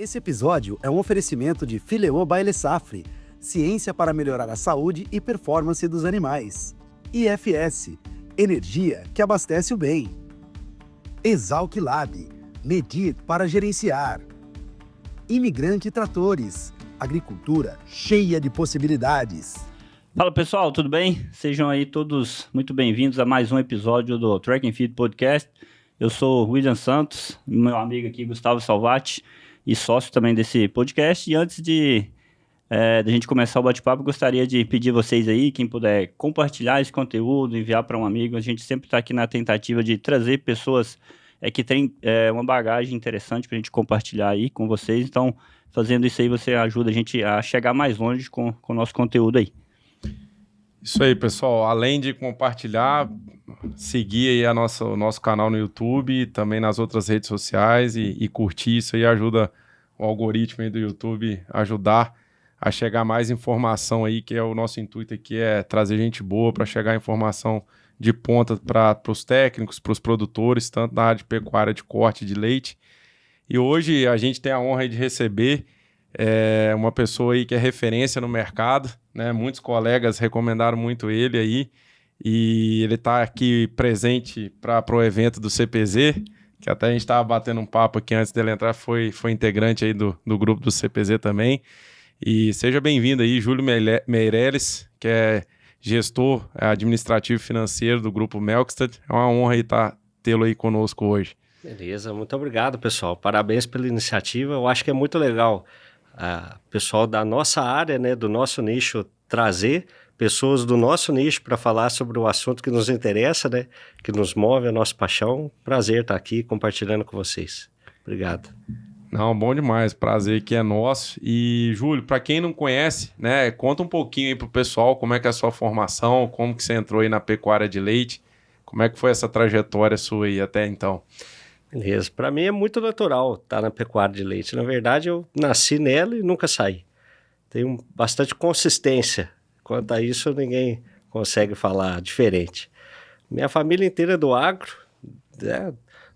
Esse episódio é um oferecimento de Fileô Baile Safre, ciência para melhorar a saúde e performance dos animais. IFS, energia que abastece o bem. Exalc Lab, medir para gerenciar. Imigrante Tratores, agricultura cheia de possibilidades. Fala pessoal, tudo bem? Sejam aí todos muito bem-vindos a mais um episódio do Track and Field Podcast. Eu sou o William Santos, meu amigo aqui Gustavo Salvati e sócio também desse podcast. E antes de a gente começar o bate-papo, gostaria de pedir a vocês aí, quem puder compartilhar esse conteúdo, enviar para um amigo. A gente sempre está aqui na tentativa de trazer pessoas que têm uma bagagem interessante para a gente compartilhar aí com vocês. Então, fazendo isso aí, você ajuda a gente a chegar mais longe com o nosso conteúdo aí. Isso aí, pessoal. Além de compartilhar, seguir aí o nosso canal no YouTube, também nas outras redes sociais e curtir isso aí ajuda o algoritmo aí do YouTube a ajudar a chegar mais informação aí, que é o nosso intuito aqui, é trazer gente boa para chegar informação de ponta para os técnicos, para os produtores, tanto na área de pecuária de corte de leite. E hoje a gente tem a honra de receber uma pessoa aí que é referência no mercado, né? Muitos colegas recomendaram muito ele aí, e ele está aqui presente para o evento do CPZ, que até a gente estava batendo um papo aqui antes dele entrar, foi integrante aí do grupo do CPZ também. E seja bem-vindo aí, Júlio Meirelles, que é gestor administrativo e financeiro do grupo Melkstad. É uma honra aí tê-lo aí conosco hoje. Beleza, muito obrigado, pessoal. Parabéns pela iniciativa. Eu acho que é muito legal pessoal da nossa área, né, do nosso nicho, trazer pessoas do nosso nicho para falar sobre o assunto que nos interessa, né, que nos move, a nossa paixão. Prazer estar aqui compartilhando com vocês. Obrigado. Não, bom demais, prazer que é nosso. E, Júlio, para quem não conhece, né, conta um pouquinho aí pro pessoal como é que é a sua formação, como que você entrou aí na pecuária de leite, como é que foi essa trajetória sua aí até então? Beleza, para mim é muito natural estar na pecuária de leite. Na verdade, eu nasci nela e nunca saí. Tenho bastante consistência. Quanto a isso, ninguém consegue falar diferente. Minha família inteira é do agro,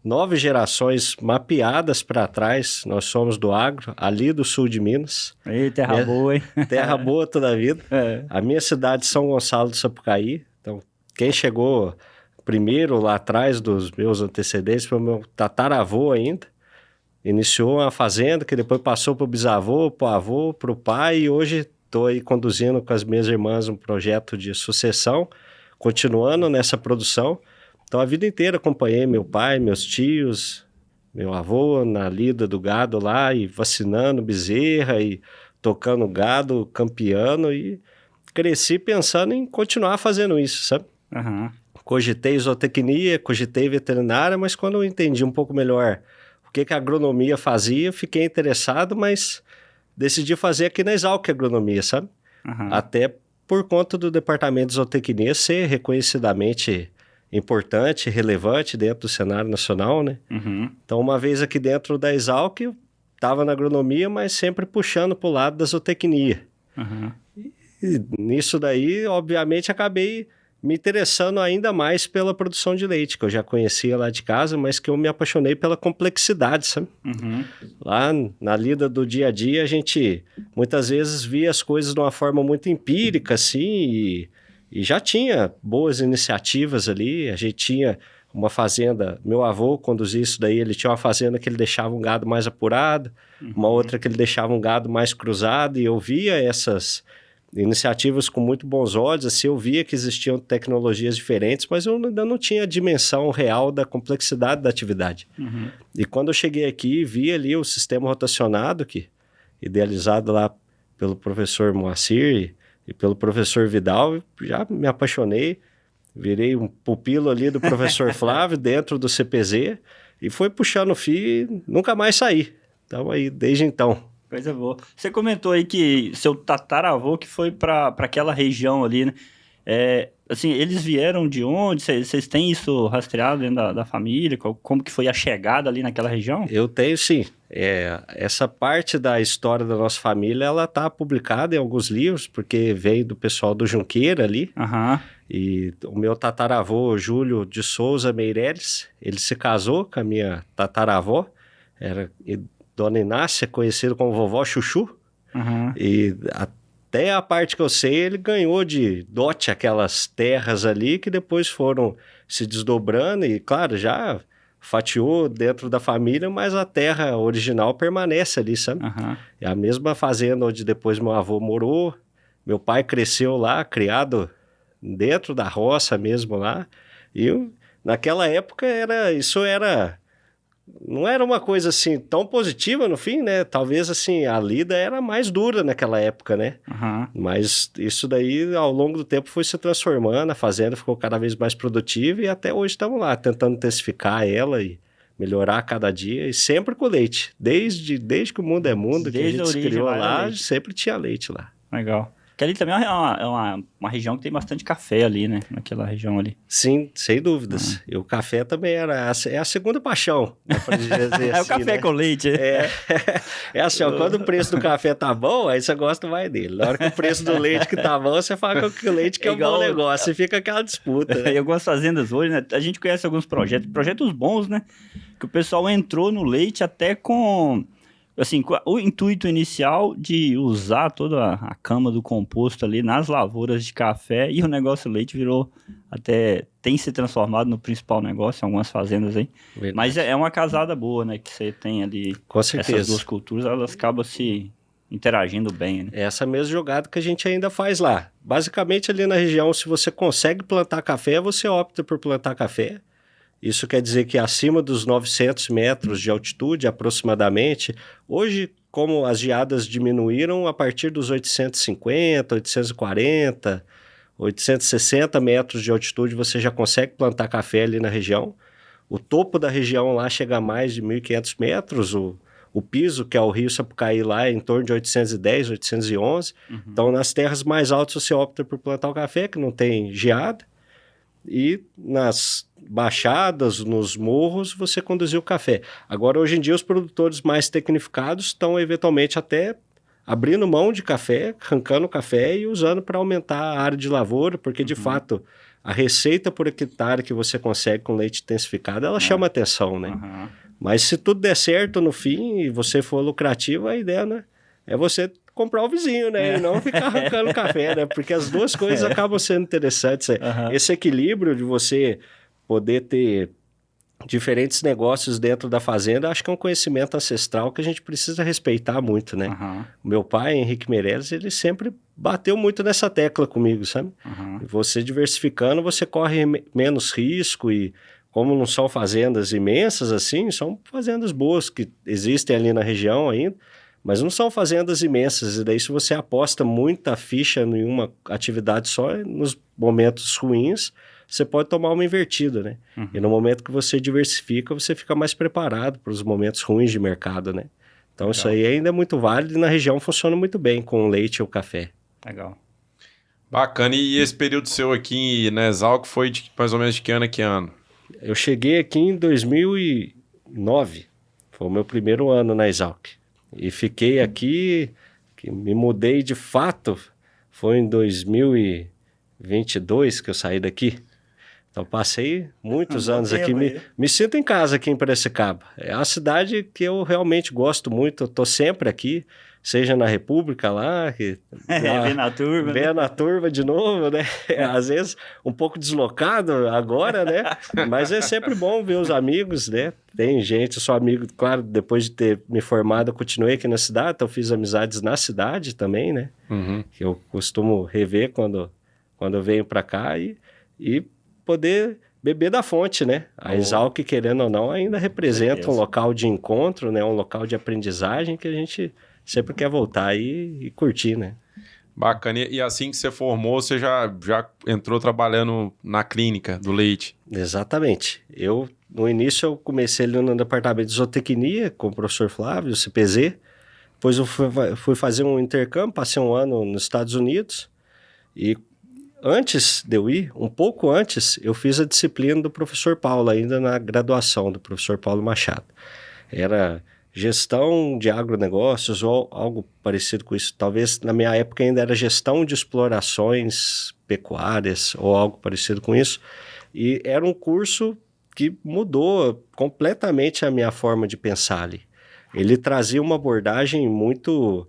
9 gerações mapeadas para trás, nós somos do agro, ali do sul de Minas. Ei, terra boa, hein? Terra boa toda a vida. A minha cidade é São Gonçalo do Sapucaí. Então, quem chegou primeiro lá atrás dos meus antecedentes foi o meu tataravô ainda. Iniciou uma fazenda que depois passou para o bisavô, para o avô, para o pai, e hoje estou aí conduzindo com as minhas irmãs um projeto de sucessão, continuando nessa produção. Então, a vida inteira acompanhei meu pai, meus tios, meu avô na lida do gado lá, e vacinando bezerra, e tocando gado, campeando, e cresci pensando em continuar fazendo isso, sabe? Uhum. Cogitei zootecnia, cogitei veterinária, mas quando eu entendi um pouco melhor o que a agronomia fazia, fiquei interessado, mas decidi fazer aqui na Exalc Agronomia, sabe? Uhum. Até por conta do departamento de zootecnia ser reconhecidamente importante, relevante dentro do cenário nacional, né? Uhum. Então, uma vez aqui dentro da Exalc, eu estava na agronomia, mas sempre puxando para o lado da zootecnia. Uhum. E nisso daí, obviamente, acabei me interessando ainda mais pela produção de leite, que eu já conhecia lá de casa, mas que eu me apaixonei pela complexidade, sabe? Uhum. Lá na lida do dia a dia, a gente muitas vezes via as coisas de uma forma muito empírica, assim, e já tinha boas iniciativas ali. A gente tinha uma fazenda, meu avô conduzia isso daí, ele tinha uma fazenda que ele deixava um gado mais apurado, uma outra que ele deixava um gado mais cruzado, e eu via essas iniciativas com muito bons olhos, assim, eu via que existiam tecnologias diferentes, mas eu ainda não tinha a dimensão real da complexidade da atividade. Uhum. E quando eu cheguei aqui, vi ali o sistema rotacionado, que idealizado lá pelo professor Moacir e pelo professor Vidal, já me apaixonei, virei um pupilo ali do professor Flávio dentro do CPZ, e foi puxando o fio, nunca mais saí. Então aí, desde então. Coisa boa. Você comentou aí que seu tataravô que foi para aquela região ali, né? Assim, eles vieram de onde? Vocês têm isso rastreado dentro da família? Como que foi a chegada ali naquela região? Eu tenho, sim. Essa parte da história da nossa família, ela está publicada em alguns livros, porque veio do pessoal do Junqueira ali. Aham. E o meu tataravô, Júlio de Souza Meirelles, ele se casou com a minha tataravó. Dona Inácia, conhecida como Vovó Chuchu. E até a parte que eu sei, ele ganhou de dote aquelas terras ali que depois foram se desdobrando e, claro, já fatiou dentro da família, mas a terra original permanece ali, sabe? É a mesma fazenda onde depois meu avô morou, meu pai cresceu lá, criado dentro da roça mesmo lá, e naquela época não era uma coisa assim tão positiva no fim, né? Talvez assim, a lida era mais dura naquela época, né? Mas isso daí, ao longo do tempo, foi se transformando, a fazenda ficou cada vez mais produtiva e até hoje estamos lá, tentando intensificar ela e melhorar a cada dia, e sempre com leite. Desde que o mundo é mundo, que a gente se criou lá, sempre tinha leite lá. Legal. Que ali também é uma região que tem bastante café ali, né? Naquela região ali. Sim, sem dúvidas. E o café também é a segunda paixão. Dizer é o café, né? Com leite. É assim, ó, quando o preço do café tá bom, aí você gosta mais dele. Na hora que o preço do leite que tá bom, você fala que o leite que é um bom negócio. E fica aquela disputa, né? E algumas fazendas hoje, né? A gente conhece alguns projetos bons, né? Que o pessoal entrou no leite até com... Assim, o intuito inicial de usar toda a cama do composto ali nas lavouras de café, e o negócio leite tem se transformado no principal negócio em algumas fazendas aí. Verdade. Mas é uma casada boa, né? Que você tem ali. Com certeza. Essas duas culturas, elas acabam se interagindo bem, né? Essa mesma jogada que a gente ainda faz lá. Basicamente ali na região, se você consegue plantar café, você opta por plantar café. Isso quer dizer que acima dos 900 metros de altitude, aproximadamente, hoje, como as geadas diminuíram, a partir dos 850, 840, 860 metros de altitude, você já consegue plantar café ali na região. O topo da região lá chega a mais de 1.500 metros, o piso, que é o rio Sapucaí lá, é em torno de 810, 811. Então, nas terras mais altas, você opta por plantar o café, que não tem geada. E nas baixadas, nos morros, você conduzir o café. Agora, hoje em dia, os produtores mais tecnificados estão, eventualmente, até abrindo mão de café, arrancando café e usando para aumentar a área de lavoura, porque, de fato, a receita por hectare que você consegue com leite intensificado, ela chama atenção, né? Mas se tudo der certo no fim e você for lucrativo, a ideia, né, é você comprar o vizinho, né? E não ficar arrancando café, né? Porque as duas coisas acabam sendo interessantes. Esse equilíbrio de você poder ter diferentes negócios dentro da fazenda, acho que é um conhecimento ancestral que a gente precisa respeitar muito, né? O meu pai, Henrique Meirelles, ele sempre bateu muito nessa tecla comigo, sabe? Você diversificando, você corre menos risco e como não são fazendas imensas assim, são fazendas boas que existem ali na região ainda, mas não são fazendas imensas, e daí se você aposta muita ficha em uma atividade só, nos momentos ruins, você pode tomar uma invertida, né? E no momento que você diversifica, você fica mais preparado para os momentos ruins de mercado, né? Então isso aí ainda é muito válido e na região funciona muito bem com o leite ou café. Legal. Bacana. E esse período seu aqui na Exalc foi mais ou menos de que ano a que ano? Eu cheguei aqui em 2009, foi o meu primeiro ano na Exalc. E fiquei aqui, que me mudei de fato, foi em 2022 que eu saí daqui. Então passei muitos anos aqui, me sinto em casa aqui em Piracicaba. É uma cidade que eu realmente gosto muito, eu tô sempre aqui, seja na República lá, vem na turma. Vem na turma de novo, né? Às vezes um pouco deslocado agora, né? Mas é sempre bom ver os amigos, né? Tem gente, eu sou amigo, claro, depois de ter me formado, eu continuei aqui na cidade, então fiz amizades na cidade também, né? Que eu costumo rever quando eu venho para cá e poder beber da fonte, né? A Exalc, querendo ou não, ainda representa um local de encontro, né? Um local de aprendizagem que a gente sempre quer voltar e curtir, né? Bacana. E assim que você formou, você já entrou trabalhando na clínica do leite? Exatamente. No início, eu comecei ali no departamento de zootecnia com o professor Flávio, CPZ. Depois eu fui fazer um intercâmbio, passei um ano nos Estados Unidos. E antes de eu ir, um pouco antes, eu fiz a disciplina do professor Paulo, ainda na graduação do professor Paulo Machado. Era gestão de agronegócios ou algo parecido com isso. Talvez na minha época ainda era gestão de explorações pecuárias ou algo parecido com isso. E era um curso que mudou completamente a minha forma de pensar ali. ele trazia uma abordagem muito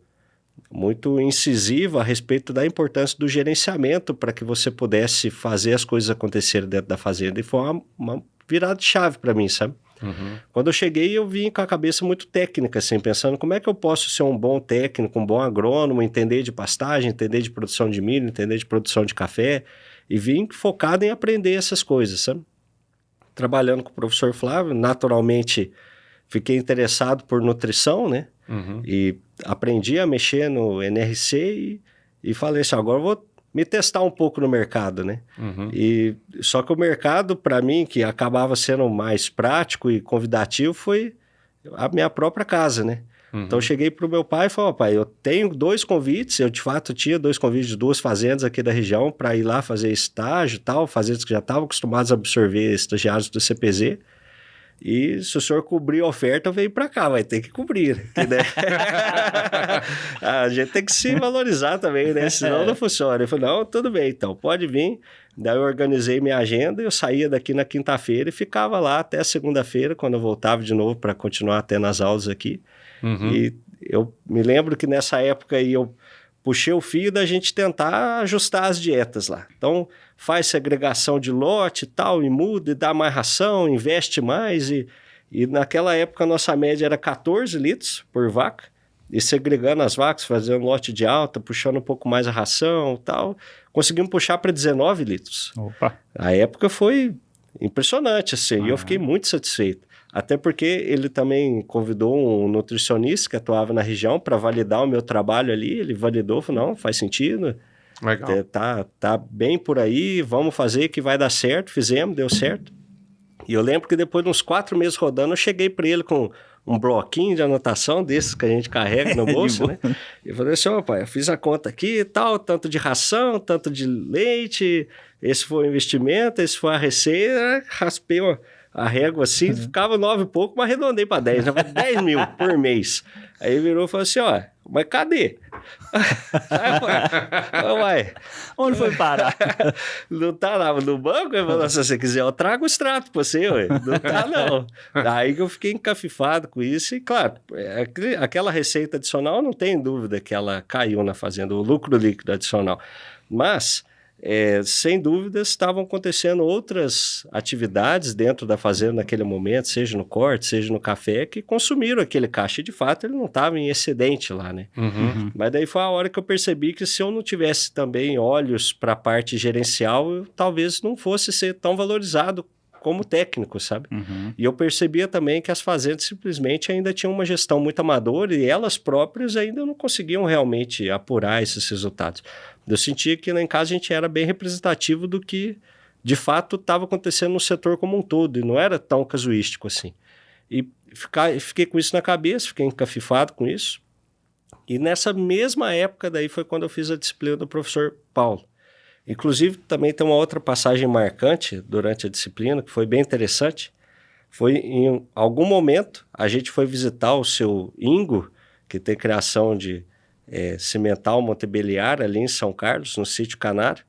incisiva a respeito da importância do gerenciamento para que você pudesse fazer as coisas acontecerem dentro da fazenda. E foi uma virada de chave para mim, sabe? Quando eu cheguei, eu vim com a cabeça muito técnica, assim, pensando como é que eu posso ser um bom técnico, um bom agrônomo, entender de pastagem, entender de produção de milho, entender de produção de café, e vim focado em aprender essas coisas, sabe? Trabalhando com o professor Flávio, naturalmente fiquei interessado por nutrição, né? E aprendi a mexer no NRC e falei assim, agora eu vou me testar um pouco no mercado, né? Só que o mercado, para mim, que acabava sendo mais prático e convidativo, foi a minha própria casa, né? Então eu cheguei para o meu pai e falei, pai, eu tenho 2 convites, eu de fato tinha 2 convites de 2 fazendas aqui da região para ir lá fazer estágio e tal, fazendas que já estavam acostumados a absorver estagiários do CPZ. E se o senhor cobrir a oferta, veio para cá, vai ter que cobrir, né? A gente tem que se valorizar também, né? Senão não funciona. Eu falei, não, tudo bem, então, pode vir. Daí eu organizei minha agenda, eu saía daqui na quinta-feira e ficava lá até segunda-feira, quando eu voltava de novo para continuar tendo as aulas aqui. E eu me lembro que nessa época aí eu puxei o fio da gente tentar ajustar as dietas lá. Então, faz segregação de lote e tal, e muda, e dá mais ração, investe mais. E naquela época a nossa média era 14 litros por vaca, e segregando as vacas, fazendo lote de alta, puxando um pouco mais a ração e tal, conseguimos puxar para 19 litros. Opa! A época foi impressionante, assim, e eu fiquei muito satisfeito. Até porque ele também convidou um nutricionista que atuava na região para validar o meu trabalho ali. Ele validou, falou, não, faz sentido. Legal. Tá bem por aí, vamos fazer que vai dar certo. Fizemos, deu certo. E eu lembro que depois de uns 4 meses rodando, eu cheguei para ele com um bloquinho de anotação desses que a gente carrega no bolso, né? E eu falei assim, pai, eu fiz a conta aqui e tal, tanto de ração, tanto de leite, esse foi o investimento, esse foi a receita, raspei a régua assim, ficava 9 e pouco, mas arredondei para 10, né? 10 mil por mês. Aí ele virou e falou assim, mas cadê? Uai, onde foi parar? Não tá lá no banco? Ele falou, se você quiser, eu trago o extrato para você, ué. Não tá, não. Aí que eu fiquei encafifado com isso e, claro, aquela receita adicional, não tem dúvida que ela caiu na fazenda, o lucro líquido adicional. Mas... sem dúvidas, estavam acontecendo outras atividades dentro da fazenda naquele momento, seja no corte, seja no café, que consumiram aquele caixa. E, de fato, ele não estava em excedente lá, né? Mas daí foi a hora que eu percebi que se eu não tivesse também olhos para a parte gerencial, eu talvez não fosse ser tão valorizado como técnico, sabe? E eu percebia também que as fazendas simplesmente ainda tinham uma gestão muito amadora e elas próprias ainda não conseguiam realmente apurar esses resultados. Eu sentia que lá em casa a gente era bem representativo do que de fato estava acontecendo no setor como um todo e não era tão casuístico assim. E fiquei com isso na cabeça, fiquei encafifado com isso. E nessa mesma época daí foi quando eu fiz a disciplina do professor Paulo. Inclusive, também tem uma outra passagem marcante durante a disciplina, que foi bem interessante. Foi em algum momento, a gente foi visitar o seu Ingo, que tem criação de cimental montebeliar ali em São Carlos, no Sítio Canário.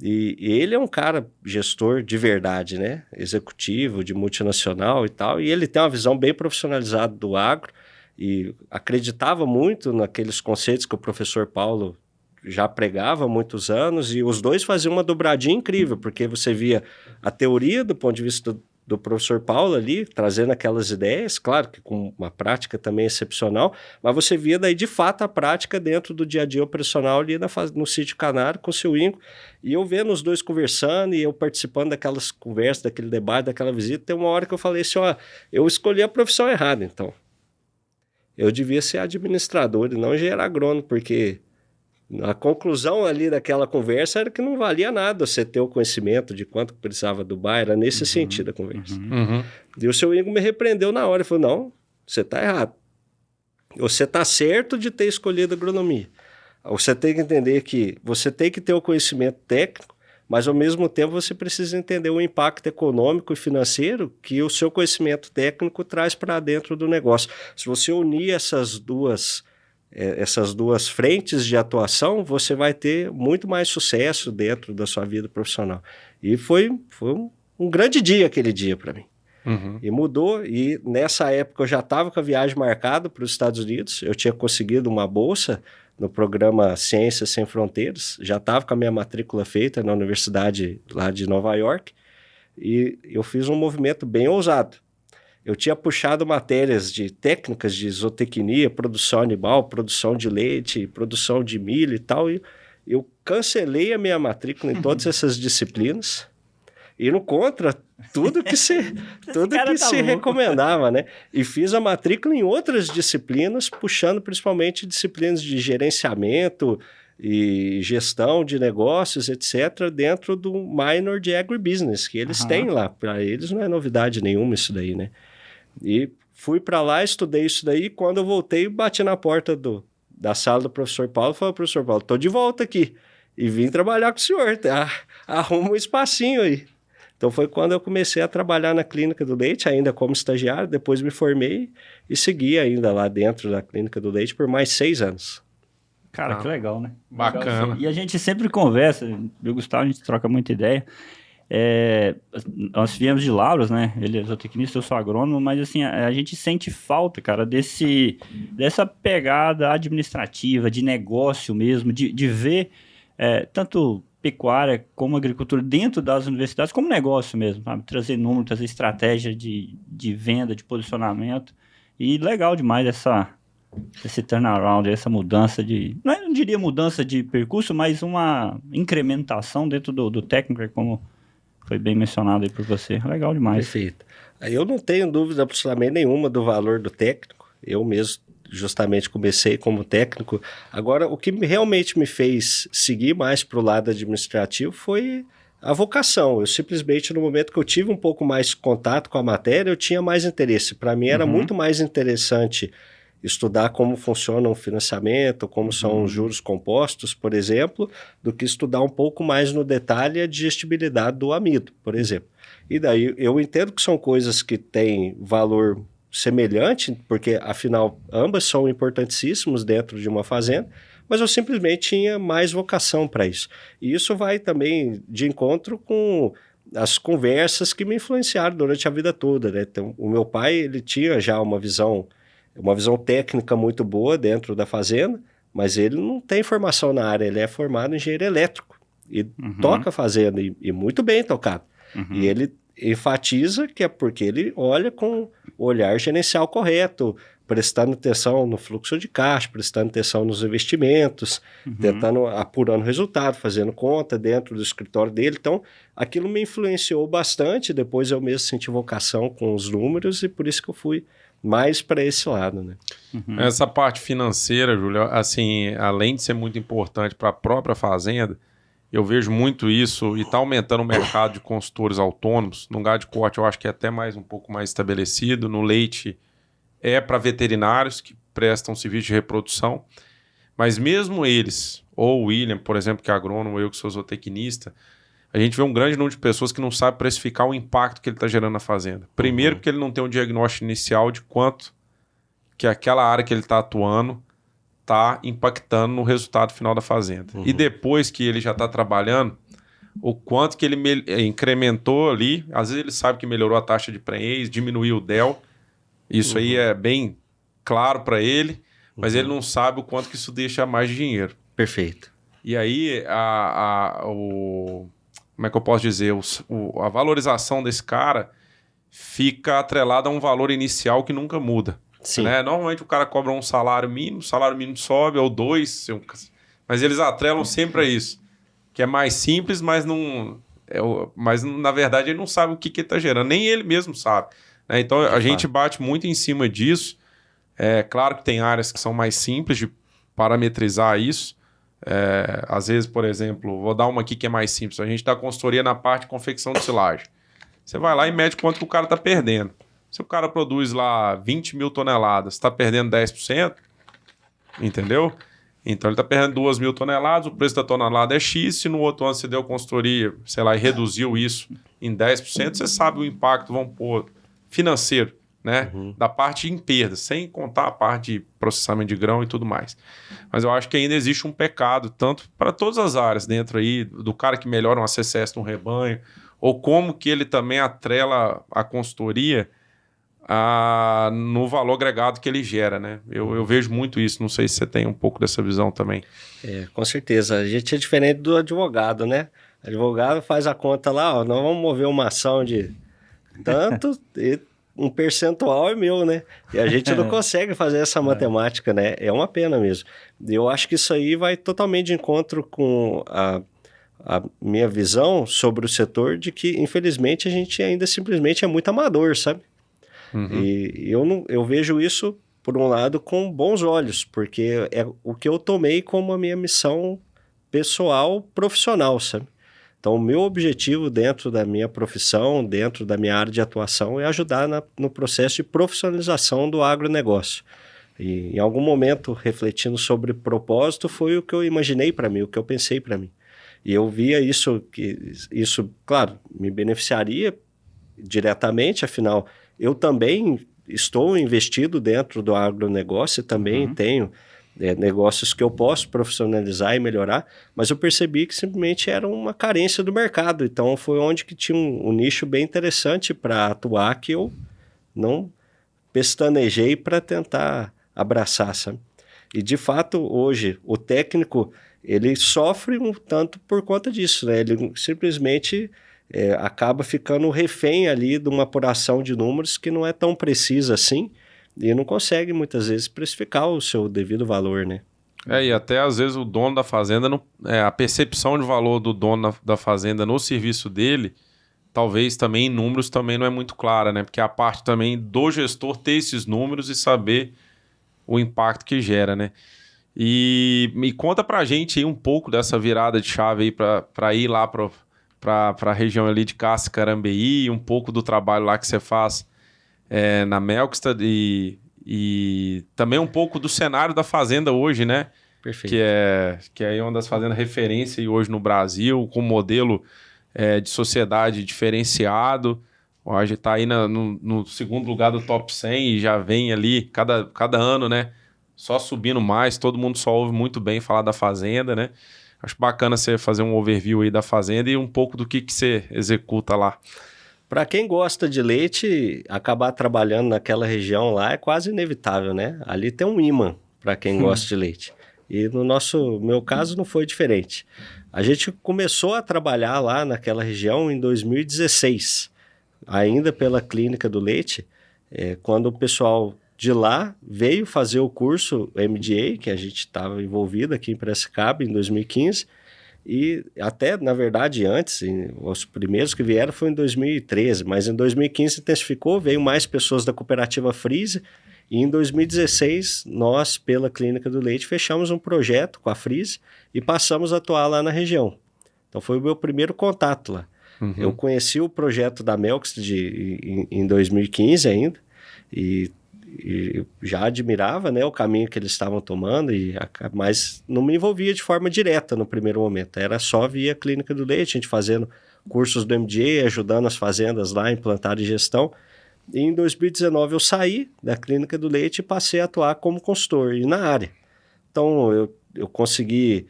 E ele é um cara gestor de verdade, né? Executivo, de multinacional e tal. E ele tem uma visão bem profissionalizada do agro e acreditava muito naqueles conceitos que o professor Paulo já pregava há muitos anos, e os dois faziam uma dobradinha incrível, porque você via a teoria do ponto de vista do professor Paulo ali, trazendo aquelas ideias, claro que com uma prática também excepcional, mas você via daí de fato a prática dentro do dia a dia operacional ali no Sítio Canário com o seu Ingo, e eu vendo os dois conversando e eu participando daquelas conversas, daquele debate, daquela visita, tem uma hora que eu falei assim, eu escolhi a profissão errada, então. Eu devia ser administrador e não engenheiro agrônomo, porque a conclusão ali daquela conversa era que não valia nada você ter o conhecimento de quanto precisava do bar, era nesse sentido a conversa. E o seu Ingo me repreendeu na hora, ele falou, não, você está errado. Você está certo de ter escolhido agronomia. Você tem que entender que você tem que ter o conhecimento técnico, mas ao mesmo tempo você precisa entender o impacto econômico e financeiro que o seu conhecimento técnico traz para dentro do negócio. Se você unir essas duas frentes de atuação, você vai ter muito mais sucesso dentro da sua vida profissional. E foi um grande dia aquele dia para mim. E mudou, e nessa época eu já estava com a viagem marcada para os Estados Unidos, eu tinha conseguido uma bolsa no programa Ciências Sem Fronteiras, já estava com a minha matrícula feita na universidade lá de Nova York, e eu fiz um movimento bem ousado. Eu tinha puxado matérias de técnicas de zootecnia, produção animal, produção de leite, produção de milho e tal, e eu cancelei a minha matrícula em todas essas disciplinas, indo contra tudo que se recomendava, né? E fiz a matrícula em outras disciplinas, puxando principalmente disciplinas de gerenciamento e gestão de negócios, etc., dentro do minor de agribusiness, que eles têm lá. Para eles não é novidade nenhuma isso daí, né? E fui para lá, estudei isso daí, e quando eu voltei, bati na porta da sala do professor Paulo e falei, professor Paulo, estou de volta aqui e vim trabalhar com o senhor, tá? Arruma um espacinho aí. Então foi quando eu comecei a trabalhar na Clínica do Leite, ainda como estagiário, depois me formei e segui ainda lá dentro da Clínica do Leite por mais 6 anos. Cara, que legal, né? Bacana. Legal. E a gente sempre conversa, eu e o Gustavo, a gente troca muita ideia. Nós viemos de Lavras, né? Ele é zootecnista, eu sou agrônomo, mas assim, a gente sente falta, cara, dessa pegada administrativa, de negócio mesmo, de ver tanto pecuária como agricultura dentro das universidades como negócio mesmo, sabe? Trazer número, trazer estratégia de venda, de posicionamento. E legal demais esse turnaround, essa mudança não diria mudança de percurso, mas uma incrementação dentro do técnico, como foi bem mencionado aí por você. Legal demais. Perfeito. Eu não tenho dúvida absolutamente nenhuma do valor do técnico. Eu mesmo justamente comecei como técnico. Agora, o que realmente me fez seguir mais para o lado administrativo foi a vocação. Eu simplesmente, no momento que eu tive um pouco mais contato com a matéria, eu tinha mais interesse. Para mim era muito mais interessante estudar como funciona um financiamento, como são os juros compostos, por exemplo, do que estudar um pouco mais no detalhe a digestibilidade do amido, por exemplo. E daí eu entendo que são coisas que têm valor semelhante, porque afinal ambas são importantíssimos dentro de uma fazenda, mas eu simplesmente tinha mais vocação para isso. E isso vai também de encontro com as conversas que me influenciaram durante a vida toda, né? Então, o meu pai, ele tinha já uma visão técnica muito boa dentro da fazenda, mas ele não tem formação na área, ele é formado em engenheiro elétrico e toca a fazenda, e muito bem tocado. E ele enfatiza que é porque ele olha com o olhar gerencial correto, prestando atenção no fluxo de caixa, prestando atenção nos investimentos, apurando resultado, fazendo conta dentro do escritório dele. Então, aquilo me influenciou bastante, depois eu mesmo senti vocação com os números e por isso que eu fui mais para esse lado, né? Essa parte financeira, Júlio, assim, além de ser muito importante para a própria fazenda, eu vejo muito isso e está aumentando o mercado de consultores autônomos. No gado de corte eu acho que é até um pouco mais estabelecido. No leite é para veterinários que prestam serviço de reprodução. Mas mesmo eles, ou o William, por exemplo, que é agrônomo, eu que sou zootecnista, a gente vê um grande número de pessoas que não sabem precificar o impacto que ele está gerando na fazenda. Primeiro porque ele não tem um diagnóstico inicial de quanto que aquela área que ele está atuando está impactando no resultado final da fazenda. E depois que ele já está trabalhando, o quanto que ele incrementou ali, às vezes ele sabe que melhorou a taxa de prenhez, diminuiu o DEL, isso aí é bem claro para ele, mas ele não sabe o quanto que isso deixa mais de dinheiro. Perfeito. E aí, como é que eu posso dizer? A valorização desse cara fica atrelada a um valor inicial que nunca muda. Sim. Né? Normalmente o cara cobra um salário mínimo, o salário mínimo sobe, ou 2, mas eles atrelam sempre a isso. Que é mais simples, mas não. Mas na verdade ele não sabe o que ele está gerando, nem ele mesmo sabe. Né? Então a gente bate muito em cima disso. É claro que tem áreas que são mais simples de parametrizar isso. Às vezes, por exemplo, vou dar uma aqui que é mais simples. A gente dá consultoria na parte de confecção de silagem. Você vai lá e mede quanto que o cara está perdendo. Se o cara produz lá 20 mil toneladas, está perdendo 10%, entendeu? Então ele está perdendo 2 mil toneladas, o preço da tonelada é X, se no outro ano você deu consultoria, sei lá, e reduziu isso em 10%, você sabe o impacto, vamos pôr, financeiro, né? Da parte em perda, sem contar a parte de processamento de grão e tudo mais. Mas eu acho que ainda existe um pecado, tanto para todas as áreas dentro aí, do cara que melhora um ACCS no rebanho, ou como que ele também atrela a consultoria no valor agregado que ele gera, né? Eu vejo muito isso, não sei se você tem um pouco dessa visão também. Com certeza. A gente é diferente do advogado, né? O advogado faz a conta lá, ó, nós vamos mover uma ação de tanto e um percentual é meu, né? E a gente não consegue fazer essa matemática, né? É uma pena mesmo. Eu acho que isso aí vai totalmente de encontro com a minha visão sobre o setor de que, infelizmente, a gente ainda simplesmente é muito amador, sabe? E eu vejo isso, por um lado, com bons olhos, porque é o que eu tomei como a minha missão pessoal, profissional, sabe? Então, o meu objetivo dentro da minha profissão, dentro da minha área de atuação, é ajudar no processo de profissionalização do agronegócio. E, em algum momento, refletindo sobre propósito, foi o que eu imaginei para mim, o que eu pensei para mim. E eu via isso, claro, me beneficiaria diretamente, afinal, eu também estou investido dentro do agronegócio e também tenho negócios que eu posso profissionalizar e melhorar, mas eu percebi que simplesmente era uma carência do mercado. Então, foi onde que tinha um nicho bem interessante para atuar que eu não pestanejei para tentar abraçar, sabe? E, de fato, hoje, o técnico, ele sofre um tanto por conta disso, né? Ele simplesmente acaba ficando refém ali de uma apuração de números que não é tão precisa assim, e não consegue, muitas vezes, precificar o seu devido valor, né? E até, às vezes, o dono da fazenda, a percepção de valor do dono da fazenda no serviço dele, talvez também em números também não é muito clara, né? Porque a parte também do gestor ter esses números e saber o impacto que gera, né? E me conta pra gente aí um pouco dessa virada de chave aí pra ir lá para a região ali de Cascarambeí, um pouco do trabalho lá que você faz na Melkstad e também um pouco do cenário da fazenda hoje, né? Perfeito. Que é uma das fazendas referência aí hoje no Brasil, com modelo de sociedade diferenciado. A gente está aí no segundo lugar do top 100 e já vem ali cada ano, né? Só subindo mais, todo mundo só ouve muito bem falar da fazenda, né? Acho bacana você fazer um overview aí da fazenda e um pouco do que você executa lá. Para quem gosta de leite, acabar trabalhando naquela região lá é quase inevitável, né? Ali tem um imã para quem gosta de leite. E no meu caso não foi diferente. A gente começou a trabalhar lá naquela região em 2016, ainda pela Clínica do Leite, quando o pessoal de lá veio fazer o curso MDA, que a gente estava envolvido aqui em Piracicaba em 2015, e até, na verdade, antes, os primeiros que vieram foi em 2013, mas em 2015 intensificou, veio mais pessoas da cooperativa Freeze, e em 2016 nós, pela Clínica do Leite, fechamos um projeto com a Freeze e passamos a atuar lá na região. Então foi o meu primeiro contato lá. Eu conheci o projeto da Melkstad em 2015 ainda, e já admirava, né, o caminho que eles estavam tomando, mas não me envolvia de forma direta no primeiro momento. Era só via Clínica do Leite, a gente fazendo cursos do MDA, ajudando as fazendas lá a implantar de gestão. E em 2019 eu saí da Clínica do Leite e passei a atuar como consultor e na área. Então eu consegui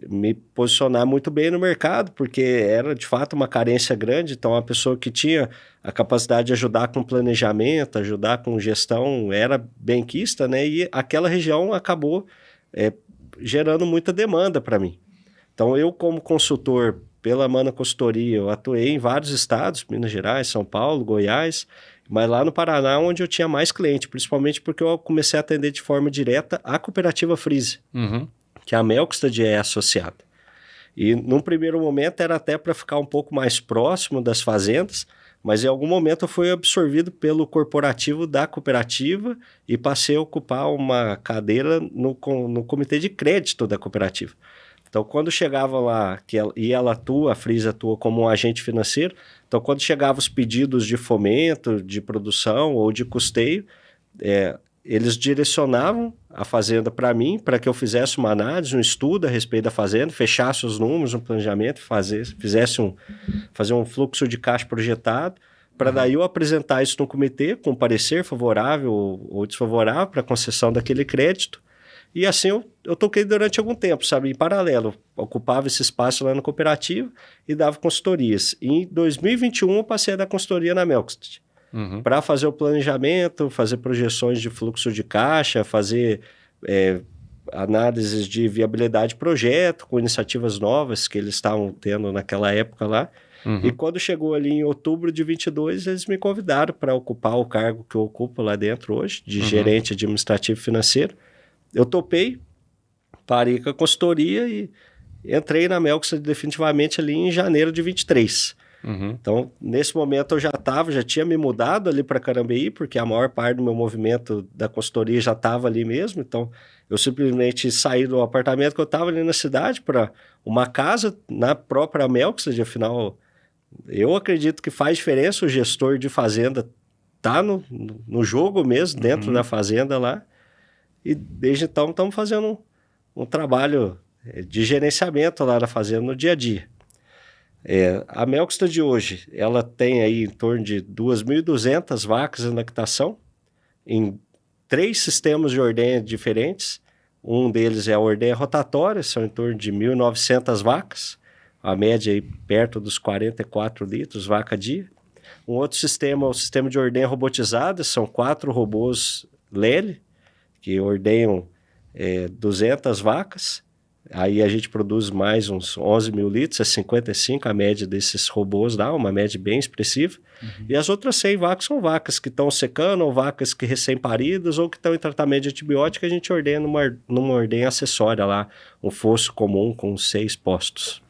me posicionar muito bem no mercado, porque era de fato uma carência grande. Então a pessoa que tinha a capacidade de ajudar com planejamento, ajudar com gestão, era benquista, né? E aquela região acabou gerando muita demanda para mim. Então eu, como consultor pela Mana Consultoria, eu atuei em vários estados, Minas Gerais, São Paulo, Goiás, mas lá no Paraná onde eu tinha mais cliente, principalmente porque eu comecei a atender de forma direta a cooperativa Freeze, que a Melkstad é associada. E num primeiro momento era até para ficar um pouco mais próximo das fazendas, mas em algum momento eu fui absorvido pelo corporativo da cooperativa e passei a ocupar uma cadeira no comitê de crédito da cooperativa. Então, quando chegava lá, a Freeze atua como um agente financeiro, então quando chegavam os pedidos de fomento, de produção ou de custeio, eles direcionavam a fazenda para mim, para que eu fizesse uma análise, um estudo a respeito da fazenda, fechasse os números, um planejamento, fazer um fluxo de caixa projetado, para daí eu apresentar isso no comitê com parecer favorável ou desfavorável para a concessão daquele crédito. E assim eu toquei durante algum tempo, sabe? Em paralelo, ocupava esse espaço lá na cooperativa e dava consultorias. E em 2021 eu passei a dar consultoria na Melkstedt. Para fazer o planejamento, fazer projeções de fluxo de caixa, fazer análises de viabilidade de projeto, com iniciativas novas que eles estavam tendo naquela época lá. E quando chegou ali em outubro de 22, eles me convidaram para ocupar o cargo que eu ocupo lá dentro hoje, de gerente administrativo financeiro. Eu topei, parei com a consultoria e entrei na Melkstedt definitivamente ali em janeiro de 23. Então, nesse momento eu já tinha me mudado ali para Carambeí, porque a maior parte do meu movimento da consultoria já estava ali mesmo. Então, eu simplesmente saí do apartamento que eu estava ali na cidade para uma casa na própria Melkstedt. Afinal, eu acredito que faz diferença o gestor de fazenda tá no jogo mesmo, dentro da fazenda lá. E desde então estamos fazendo um trabalho de gerenciamento lá na fazenda no dia a dia. A Melkstedt de hoje, ela tem aí em torno de 2.200 vacas em lactação, em 3 sistemas de ordenha diferentes. Um deles é a ordenha rotatória, são em torno de 1.900 vacas, a média aí perto dos 44 litros vaca dia. Um outro sistema é o sistema de ordenha robotizada, são 4 robôs Lely, que ordenham 200 vacas. Aí a gente produz mais uns 11 mil litros, 55 a média desses robôs dá, uma média bem expressiva. E as outras 100 vacas são vacas que estão secando, ou vacas que recém-paridas, ou que estão em tratamento de antibiótico, a gente ordena numa ordenha acessória lá, um fosso comum com 6 postos.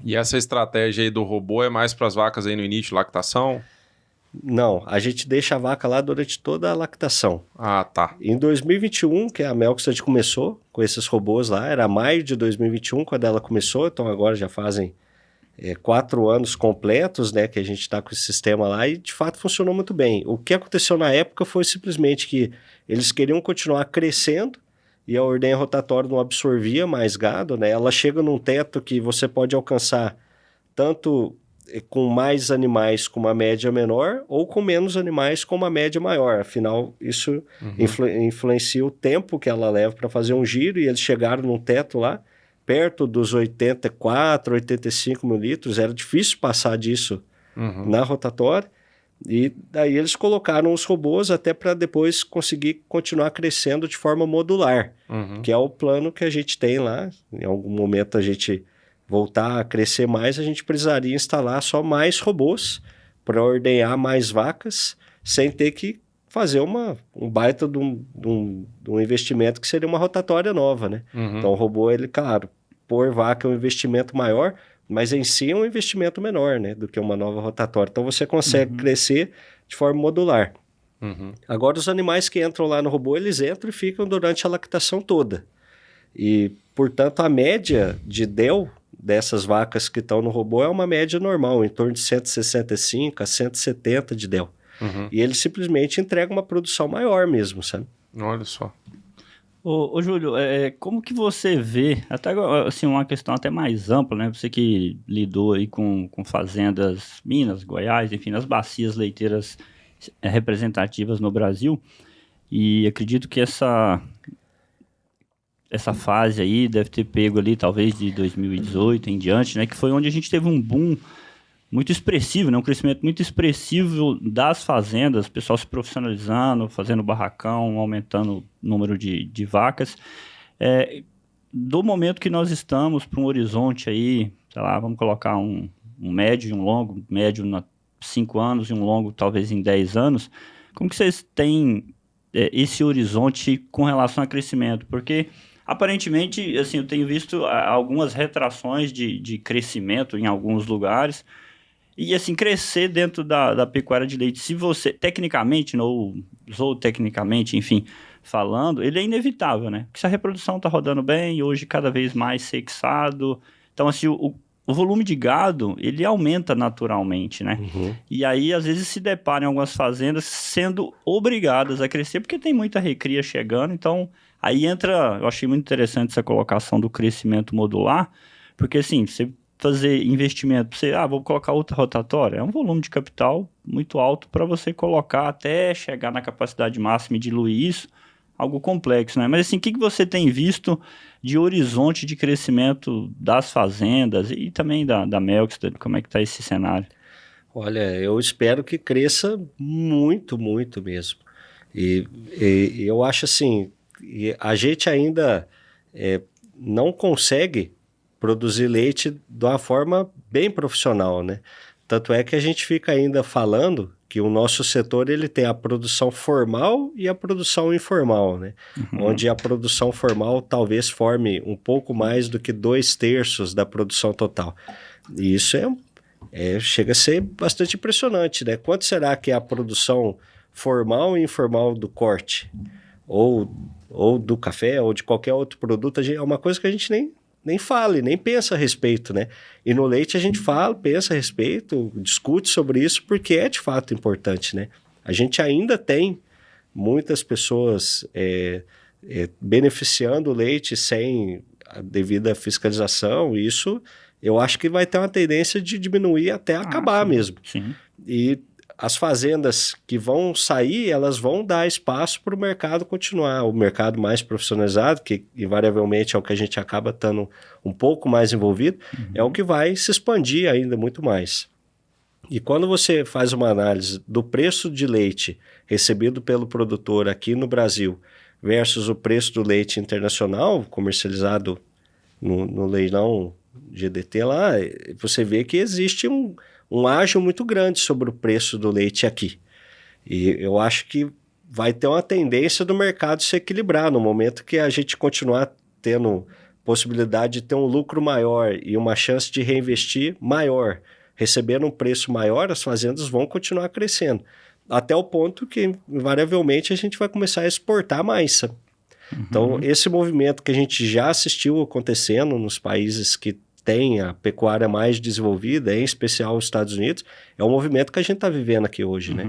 E essa estratégia aí do robô é mais para as vacas aí no início de lactação? Não, a gente deixa a vaca lá durante toda a lactação. Ah, tá. Em 2021, que a Melkstedt começou com esses robôs lá, era maio de 2021 quando ela começou, então agora já fazem 4 anos completos, né, que a gente está com esse sistema lá e de fato funcionou muito bem. O que aconteceu na época foi simplesmente que eles queriam continuar crescendo e a ordenha rotatória não absorvia mais gado, né? Ela chega num teto que você pode alcançar tanto com mais animais com uma média menor ou com menos animais com uma média maior. Afinal, isso influencia o tempo que ela leva para fazer um giro e eles chegaram num teto lá perto dos 84, 85 mil litros. Era difícil passar disso na rotatória. E daí eles colocaram os robôs até para depois conseguir continuar crescendo de forma modular, que é o plano que a gente tem lá. Em algum momento a gente voltar a crescer mais, a gente precisaria instalar só mais robôs para ordenhar mais vacas, sem ter que fazer um baita de um investimento que seria uma rotatória nova, né? Então o robô, ele, claro, por vaca é um investimento maior, mas em si é um investimento menor, né, do que uma nova rotatória. Então você consegue crescer de forma modular. Agora os animais que entram lá no robô, eles entram e ficam durante a lactação toda. E, portanto, a média de DEL dessas vacas que estão no robô é uma média normal, em torno de 165 a 170 de DEL. E ele simplesmente entrega uma produção maior mesmo, sabe? Olha só. Ô Júlio, como que você vê, até assim, uma questão até mais ampla, né? Você que lidou aí com fazendas Minas, Goiás, enfim, as bacias leiteiras representativas no Brasil, e acredito que essa fase aí deve ter pego ali talvez de 2018 em diante, né? Que foi onde a gente teve um boom muito expressivo, né? Um crescimento muito expressivo das fazendas, o pessoal se profissionalizando, fazendo barracão, aumentando o número de vacas. Do momento que nós estamos para um horizonte aí, sei lá, vamos colocar um médio e um longo, médio em 5 anos e um longo talvez em 10 anos, como que vocês têm esse horizonte com relação a crescimento? Porque aparentemente, assim, eu tenho visto algumas retrações de crescimento em alguns lugares. E, assim, crescer dentro da pecuária de leite, se você, tecnicamente, ou zootecnicamente, enfim, falando, ele é inevitável, né? Porque se a reprodução está rodando bem, hoje cada vez mais sexado, então, assim, o volume de gado, ele aumenta naturalmente, né? E aí, às vezes, se depara em algumas fazendas sendo obrigadas a crescer, porque tem muita recria chegando, então, aí entra, eu achei muito interessante essa colocação do crescimento modular, porque, assim, você fazer investimento, vou colocar outra rotatória, é um volume de capital muito alto para você colocar até chegar na capacidade máxima e diluir isso, algo complexo, né? Mas assim, o que você tem visto de horizonte de crescimento das fazendas e também da Melks? Como é que está esse cenário? Olha, eu espero que cresça muito, muito mesmo. E eu acho assim, a gente ainda não consegue produzir leite de uma forma bem profissional, né? Tanto é que a gente fica ainda falando que o nosso setor ele tem a produção formal e a produção informal, né? Onde a produção formal talvez forme um pouco mais do que 2/3 da produção total. E isso chega a ser bastante impressionante, né? Quanto será que é a produção formal e informal do corte? Ou do café, ou de qualquer outro produto? É uma coisa que a gente nem fala e nem pensa a respeito, né? E no leite a gente fala, pensa a respeito, discute sobre isso, porque é de fato importante, né? A gente ainda tem muitas pessoas beneficiando o leite sem a devida fiscalização, e isso eu acho que vai ter uma tendência de diminuir até acabar mesmo. Sim. E as fazendas que vão sair, elas vão dar espaço para o mercado continuar, o mercado mais profissionalizado, que invariavelmente é o que a gente acaba estando um pouco mais envolvido, é o que vai se expandir ainda muito mais. E quando você faz uma análise do preço de leite recebido pelo produtor aqui no Brasil versus o preço do leite internacional comercializado no leilão GDT lá, você vê que existe um ágio muito grande sobre o preço do leite aqui. E eu acho que vai ter uma tendência do mercado se equilibrar no momento que a gente continuar tendo possibilidade de ter um lucro maior e uma chance de reinvestir maior, recebendo um preço maior, as fazendas vão continuar crescendo. Até o ponto que, invariavelmente, a gente vai começar a exportar mais, sabe? Então, esse movimento que a gente já assistiu acontecendo nos países que têm a pecuária mais desenvolvida, em especial os Estados Unidos, é um movimento que a gente está vivendo aqui hoje, né?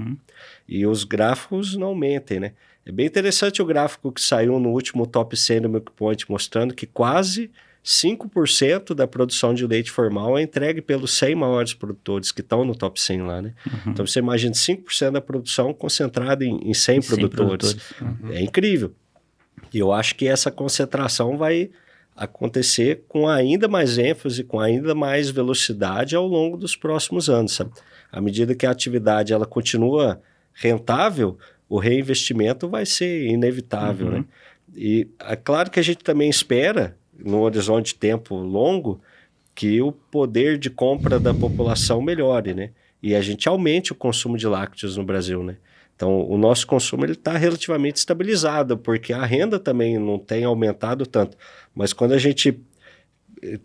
E os gráficos não mentem, né? É bem interessante o gráfico que saiu no último Top 100 do Milk Point, mostrando que quase 5% da produção de leite formal é entregue pelos 100 maiores produtores que estão no Top 100 lá, né? Então, você imagina 5% da produção concentrada em 100 produtores. É incrível. E eu acho que essa concentração vai acontecer com ainda mais ênfase, com ainda mais velocidade ao longo dos próximos anos, sabe? À medida que a atividade ela continua rentável, o reinvestimento vai ser inevitável, né? E é claro que a gente também espera, num horizonte de tempo longo, que o poder de compra da população melhore, né? E a gente aumente o consumo de lácteos no Brasil, né? Então, o nosso consumo está relativamente estabilizado, porque a renda também não tem aumentado tanto. Mas quando a gente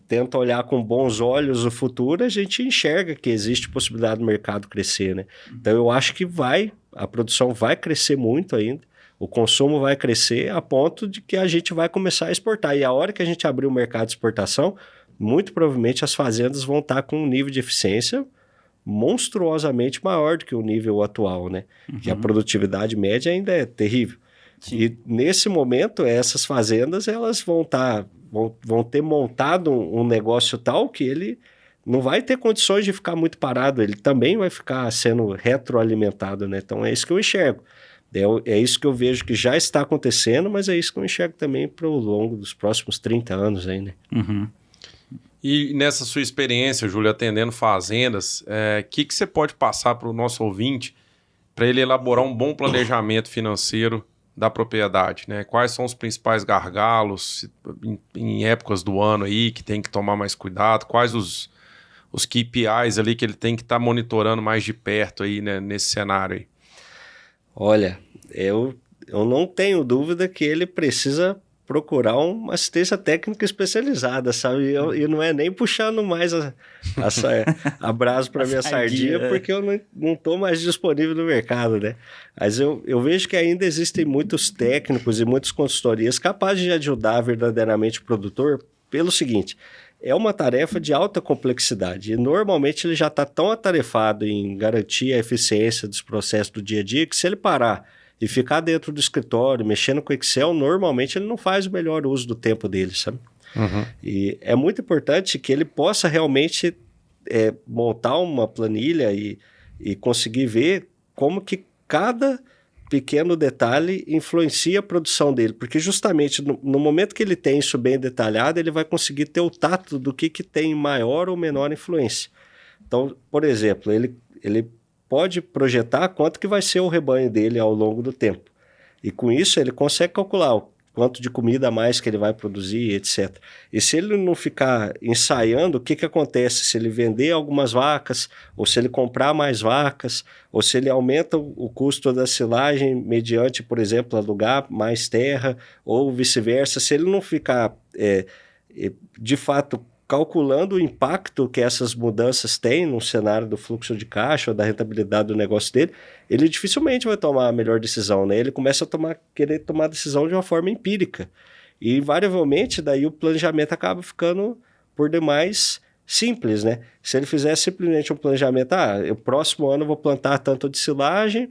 tenta olhar com bons olhos o futuro, a gente enxerga que existe possibilidade do mercado crescer, né? Então, eu acho que a produção vai crescer muito ainda, o consumo vai crescer a ponto de que a gente vai começar a exportar. E a hora que a gente abrir o mercado de exportação, muito provavelmente as fazendas vão estar com um nível de eficiência monstruosamente maior do que o nível atual, né? Que a produtividade média ainda é terrível. Sim. E nesse momento, essas fazendas elas vão ter montado um negócio tal que ele não vai ter condições de ficar muito parado, ele também vai ficar sendo retroalimentado, né? Então é isso que eu enxergo. É isso que eu vejo que já está acontecendo, mas é isso que eu enxergo também para o longo dos próximos 30 anos aí, né? E nessa sua experiência, Júlio, atendendo fazendas, que você pode passar para o nosso ouvinte para ele elaborar um bom planejamento financeiro da propriedade, né? Quais são os principais gargalos em épocas do ano aí que tem que tomar mais cuidado? Quais os KPIs ali que ele tem que estar monitorando mais de perto aí, né, nesse cenário aí? Olha, eu não tenho dúvida que ele precisa procurar uma assistência técnica especializada, sabe? E não é nem puxando mais a brasa para minha sardinha, porque eu não estou mais disponível no mercado, né? Mas eu vejo que ainda existem muitos técnicos e muitas consultorias capazes de ajudar verdadeiramente o produtor pelo seguinte: é uma tarefa de alta complexidade e normalmente ele já está tão atarefado em garantir a eficiência dos processos do dia a dia que se ele parar e ficar dentro do escritório, mexendo com Excel, normalmente ele não faz o melhor uso do tempo dele, sabe? E é muito importante que ele possa realmente montar uma planilha e conseguir ver como que cada pequeno detalhe influencia a produção dele, porque justamente no momento que ele tem isso bem detalhado, ele vai conseguir ter o tato do que tem maior ou menor influência. Então, por exemplo, ele pode projetar quanto que vai ser o rebanho dele ao longo do tempo. E com isso ele consegue calcular o quanto de comida a mais que ele vai produzir, etc. E se ele não ficar ensaiando, o que acontece? Se ele vender algumas vacas, ou se ele comprar mais vacas, ou se ele aumenta o custo da silagem mediante, por exemplo, alugar mais terra, ou vice-versa, se ele não ficar, de fato, calculando o impacto que essas mudanças têm no cenário do fluxo de caixa ou da rentabilidade do negócio dele, ele dificilmente vai tomar a melhor decisão, né? Ele começa a querer tomar decisão de uma forma empírica. E, invariavelmente, daí o planejamento acaba ficando, por demais, simples, né? Se ele fizer simplesmente um planejamento, o próximo ano eu vou plantar tanto de silagem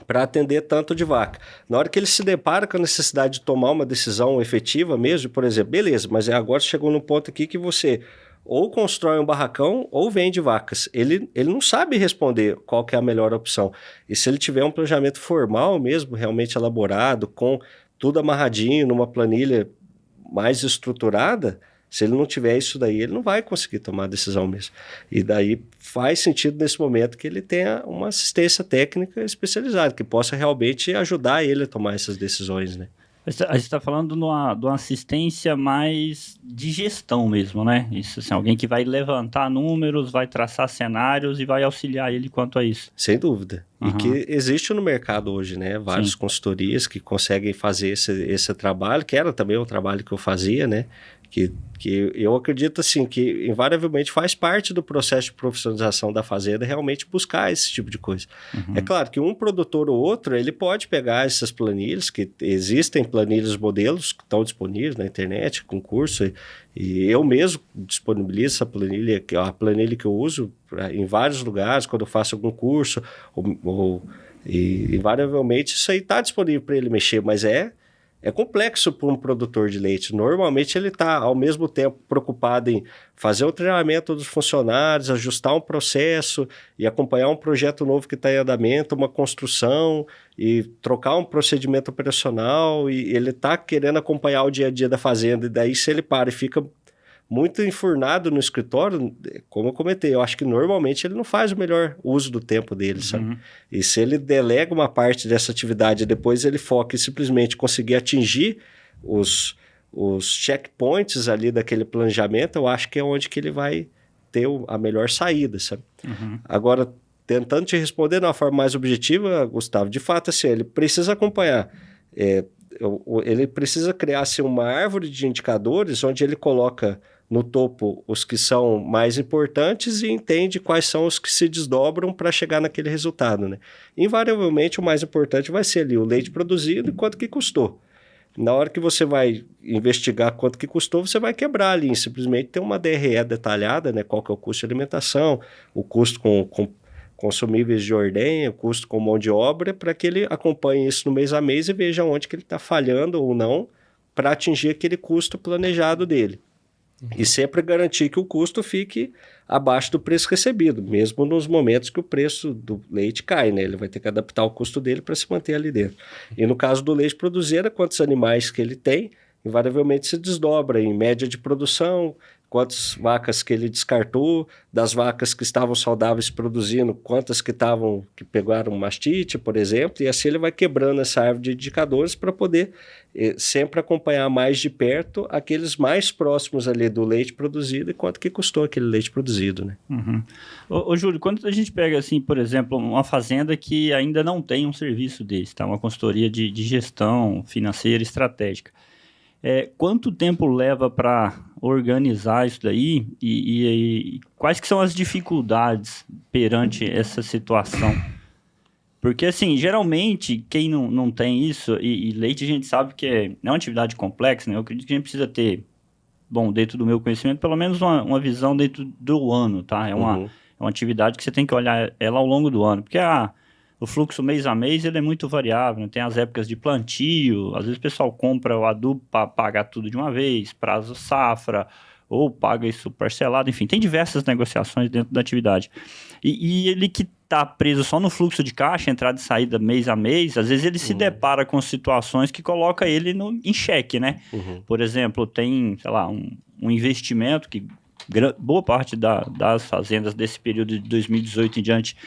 para atender tanto de vaca. Na hora que ele se depara com a necessidade de tomar uma decisão efetiva mesmo, por exemplo, beleza, mas agora chegou num ponto aqui que você ou constrói um barracão ou vende vacas. Ele não sabe responder qual que é a melhor opção. E se ele tiver um planejamento formal mesmo, realmente elaborado, com tudo amarradinho, numa planilha mais estruturada, se ele não tiver isso daí, ele não vai conseguir tomar a decisão mesmo. E daí faz sentido nesse momento que ele tenha uma assistência técnica especializada, que possa realmente ajudar ele a tomar essas decisões, né? A gente está falando de uma assistência mais de gestão mesmo, né? Isso, assim, alguém que vai levantar números, vai traçar cenários e vai auxiliar ele quanto a isso. Sem dúvida. E que existe no mercado hoje, né? Várias consultorias que conseguem fazer esse trabalho, que era também o trabalho que eu fazia, né? Que eu acredito assim que invariavelmente faz parte do processo de profissionalização da fazenda realmente buscar esse tipo de coisa. É claro que um produtor ou outro, ele pode pegar essas planilhas, que existem planilhas modelos que estão disponíveis na internet, concurso, e eu mesmo disponibilizo essa planilha, que é a planilha que eu uso em vários lugares, quando eu faço algum curso, e invariavelmente isso aí está disponível para ele mexer, mas é complexo para um produtor de leite. Normalmente ele está, ao mesmo tempo, preocupado em fazer o treinamento dos funcionários, ajustar um processo e acompanhar um projeto novo que está em andamento, uma construção e trocar um procedimento operacional, e ele está querendo acompanhar o dia a dia da fazenda. E daí, se ele para e fica muito enfurnado no escritório, como eu comentei, eu acho que normalmente ele não faz o melhor uso do tempo dele, sabe? E se ele delega uma parte dessa atividade e depois ele foca em simplesmente conseguir atingir os checkpoints ali daquele planejamento, eu acho que é onde que ele vai ter a melhor saída, sabe? Agora, tentando te responder de uma forma mais objetiva, Gustavo, de fato, assim, ele precisa acompanhar, ele precisa criar assim, uma árvore de indicadores onde ele coloca no topo os que são mais importantes e entende quais são os que se desdobram para chegar naquele resultado, né? Invariavelmente, o mais importante vai ser ali o leite produzido e quanto que custou. Na hora que você vai investigar quanto que custou, você vai quebrar ali, simplesmente ter uma DRE detalhada, né? Qual que é o custo de alimentação, o custo com consumíveis de ordenha, o custo com mão de obra, para que ele acompanhe isso no mês a mês e veja onde que ele está falhando ou não para atingir aquele custo planejado dele. E sempre garantir que o custo fique abaixo do preço recebido, mesmo nos momentos que o preço do leite cai, né? Ele vai ter que adaptar o custo dele para se manter ali dentro. E no caso do leite produzido, quantos animais que ele tem, invariavelmente se desdobra em média de produção, quantas vacas que ele descartou, das vacas que estavam saudáveis produzindo, quantas que pegaram mastite, por exemplo, e assim ele vai quebrando essa árvore de indicadores para poder sempre acompanhar mais de perto aqueles mais próximos ali do leite produzido e quanto que custou aquele leite produzido, né? Ô Júlio, quando a gente pega, assim, por exemplo, uma fazenda que ainda não tem um serviço desse, tá? Uma consultoria de gestão financeira estratégica, quanto tempo leva para organizar isso daí e quais que são as dificuldades perante essa situação? Porque, assim, geralmente, quem não tem isso, e leite a gente sabe que é uma atividade complexa, né? Eu acredito que a gente precisa ter, bom, dentro do meu conhecimento, pelo menos uma visão dentro do ano, tá? É uma atividade que você tem que olhar ela ao longo do ano, porque o fluxo mês a mês ele é muito variável, né? Tem as épocas de plantio, às vezes o pessoal compra o adubo para pagar tudo de uma vez, prazo safra, ou paga isso parcelado, enfim, tem diversas negociações dentro da atividade. E ele que está preso só no fluxo de caixa, entrada e saída mês a mês, às vezes ele se depara com situações que colocam ele em xeque, né? Por exemplo, tem, sei lá, um investimento que boa parte das fazendas desse período de 2018 em diante,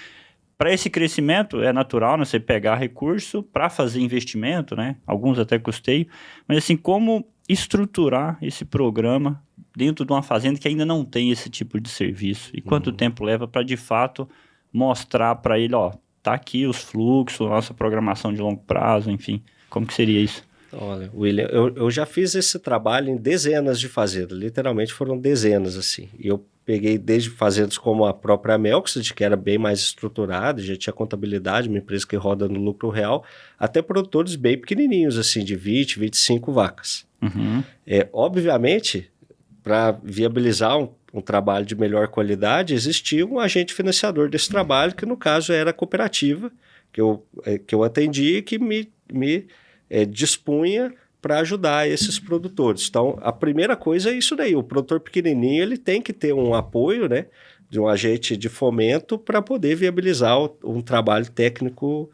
para esse crescimento é natural, né? Você pegar recurso para fazer investimento, né? Alguns até custeio, mas assim, como estruturar esse programa dentro de uma fazenda que ainda não tem esse tipo de serviço? E quanto tempo leva para, de fato, mostrar para ele, ó, tá aqui os fluxos, nossa programação de longo prazo, enfim, como que seria isso? Olha, William, eu já fiz esse trabalho em dezenas de fazendas, literalmente foram dezenas, assim, e eu peguei desde fazendas como a própria Melxed, que era bem mais estruturada, já tinha contabilidade, uma empresa que roda no lucro real, até produtores bem pequenininhos, assim, de 20, 25 vacas. Obviamente, para viabilizar um trabalho de melhor qualidade, existia um agente financiador desse trabalho, que no caso era a cooperativa, que eu atendi e que me dispunha para ajudar esses produtores. Então, a primeira coisa é isso daí, o produtor pequenininho ele tem que ter um apoio, né, de um agente de fomento para poder viabilizar um trabalho técnico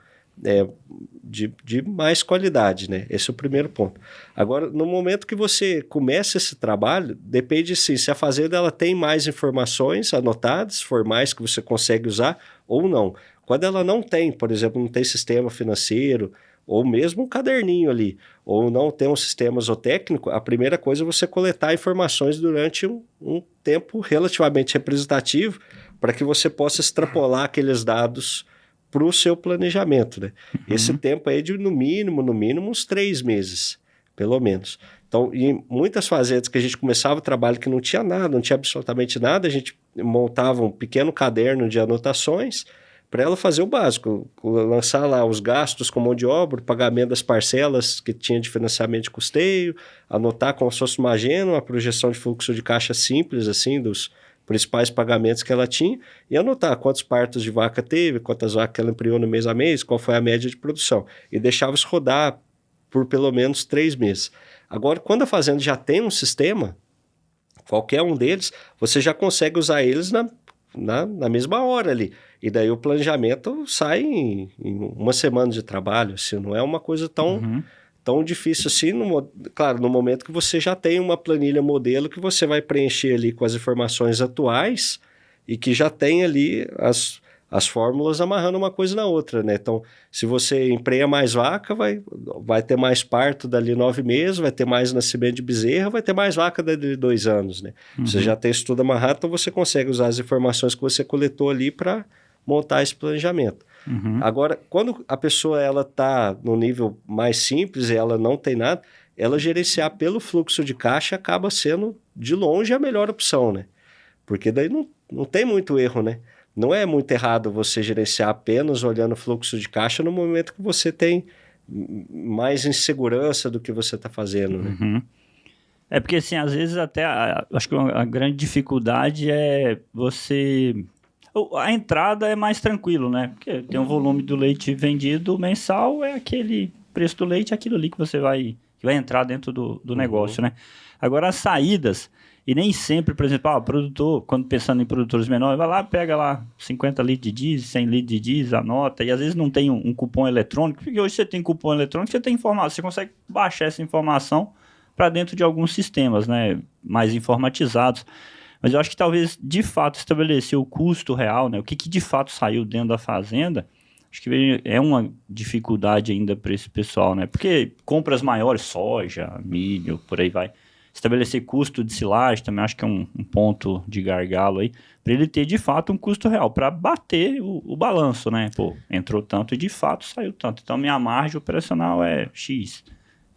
de mais qualidade, né? Esse é o primeiro ponto. Agora, no momento que você começa esse trabalho, depende sim, se a fazenda ela tem mais informações anotadas, formais que você consegue usar ou não. Quando ela não tem, por exemplo, não tem sistema financeiro, ou mesmo um caderninho ali, ou não tem um sistema zootécnico, a primeira coisa é você coletar informações durante um tempo relativamente representativo para que você possa extrapolar aqueles dados para o seu planejamento, né? Esse tempo aí de no mínimo uns 3 meses, pelo menos. Então, em muitas fazendas que a gente começava o trabalho que não tinha nada, não tinha absolutamente nada, a gente montava um pequeno caderno de anotações para ela fazer o básico, lançar lá os gastos com mão de obra, o pagamento das parcelas que tinha de financiamento de custeio, anotar como se fosse uma agenda, uma projeção de fluxo de caixa simples, assim, dos principais pagamentos que ela tinha, e anotar quantos partos de vaca teve, quantas vacas ela empreendeu no mês a mês, qual foi a média de produção. E deixava isso rodar por pelo menos 3 meses. Agora, quando a fazenda já tem um sistema, qualquer um deles, você já consegue usar eles na mesma hora ali. E daí o planejamento sai em uma semana de trabalho, assim, não é uma coisa tão difícil assim, claro, no momento que você já tem uma planilha modelo que você vai preencher ali com as informações atuais e que já tem ali as fórmulas amarrando uma coisa na outra, né? Então, se você emprenha mais vaca, vai ter mais parto dali 9 meses, vai ter mais nascimento de bezerra, vai ter mais vaca dali 2 anos, né? Você já tem isso tudo amarrado, então você consegue usar as informações que você coletou ali para montar esse planejamento. Agora, quando a pessoa ela está no nível mais simples e ela não tem nada, ela gerenciar pelo fluxo de caixa acaba sendo, de longe, a melhor opção, né? Porque daí não tem muito erro, né? Não é muito errado você gerenciar apenas olhando o fluxo de caixa no momento que você tem mais insegurança do que você está fazendo, né? É porque, assim, às vezes até, acho que a grande dificuldade é você... A entrada é mais tranquilo, né? Porque tem um volume do leite vendido mensal, é aquele preço do leite, aquilo ali que vai entrar dentro do negócio, né? Agora, as saídas, e nem sempre, por exemplo, o produtor, quando pensando em produtores menores, vai lá, pega lá 50 litros de diesel, 100 litros de diesel, anota, e às vezes não tem um cupom eletrônico, porque hoje você tem cupom eletrônico, você tem informação, você consegue baixar essa informação para dentro de alguns sistemas, né? Mais informatizados. Mas eu acho que talvez, de fato, estabelecer o custo real, né? O que de fato saiu dentro da fazenda, acho que é uma dificuldade ainda para esse pessoal, né? Porque compras maiores, soja, milho, por aí vai. Estabelecer custo de silagem também acho que é um ponto de gargalo aí, para ele ter, de fato, um custo real, para bater o balanço, né? Pô, entrou tanto e, de fato, saiu tanto. Então, minha margem operacional é X,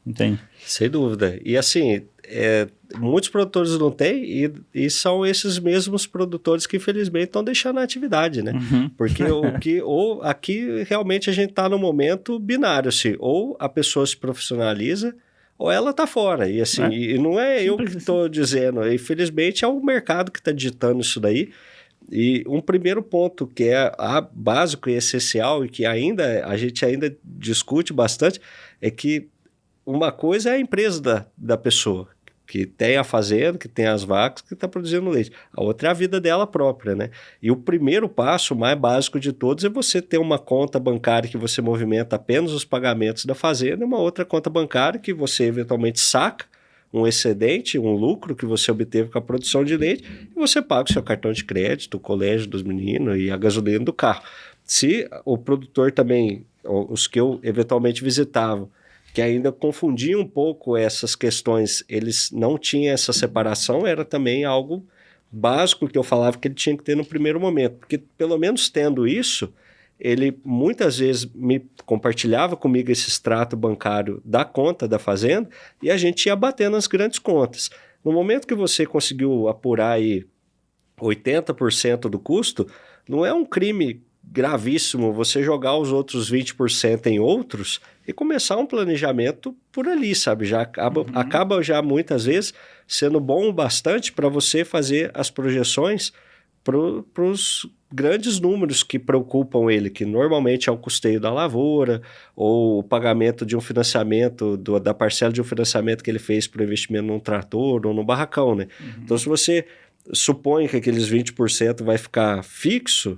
entende? Sem dúvida. E, assim... muitos produtores não têm e são esses mesmos produtores que infelizmente estão deixando a atividade, né? Porque aqui realmente a gente está no momento binário, assim, ou a pessoa se profissionaliza ou ela está fora, e assim, e não é eu que estou dizendo, infelizmente é o mercado que está digitando isso daí. E um primeiro ponto que é básico e essencial e que a gente ainda discute bastante é que uma coisa é a empresa da pessoa. que tem a fazenda, que tem as vacas, que está produzindo leite. A outra é a vida dela própria, né? E o primeiro passo, o mais básico de todos, é você ter uma conta bancária que você movimenta apenas os pagamentos da fazenda e uma outra conta bancária que você eventualmente saca um excedente, um lucro que você obteve com a produção de leite e você paga o seu cartão de crédito, o colégio dos meninos e a gasolina do carro. Se o produtor também, os que eu eventualmente visitava, que ainda confundiam um pouco essas questões, eles não tinham essa separação, era também algo básico que eu falava que ele tinha que ter no primeiro momento, porque pelo menos tendo isso, ele muitas vezes me compartilhava comigo esse extrato bancário da conta da fazenda e a gente ia batendo as grandes contas. No momento que você conseguiu apurar aí 80% do custo, não é um crime gravíssimo você jogar os outros 20% em outros e começar um planejamento por ali, sabe? Já acaba já muitas vezes sendo bom o bastante para você fazer as projeções para os grandes números que preocupam ele, que normalmente é o custeio da lavoura ou o pagamento de um financiamento, da parcela de um financiamento que ele fez para o investimento num trator ou num barracão, né? Então, se você supõe que aqueles 20% vai ficar fixo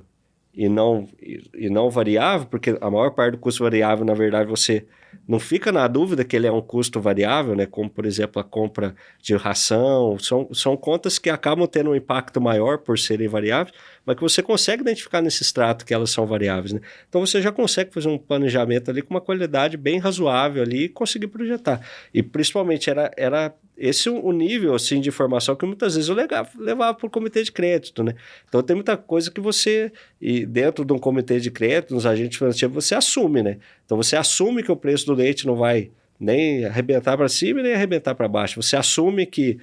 e não variável, porque a maior parte do custo variável, na verdade, você não fica na dúvida que ele é um custo variável, né? Como, por exemplo, a compra de ração, são contas que acabam tendo um impacto maior por serem variáveis, mas que você consegue identificar nesse extrato que elas são variáveis, né? Então você já consegue fazer um planejamento ali com uma qualidade bem razoável ali e conseguir projetar. E principalmente era esse o nível assim, de informação que muitas vezes eu levava para o comitê de crédito, né? Então tem muita coisa que você, e dentro de um comitê de crédito, nos agentes financeiros, você assume, né? Então você assume que o preço do leite não vai nem arrebentar para cima nem arrebentar para baixo. Você assume que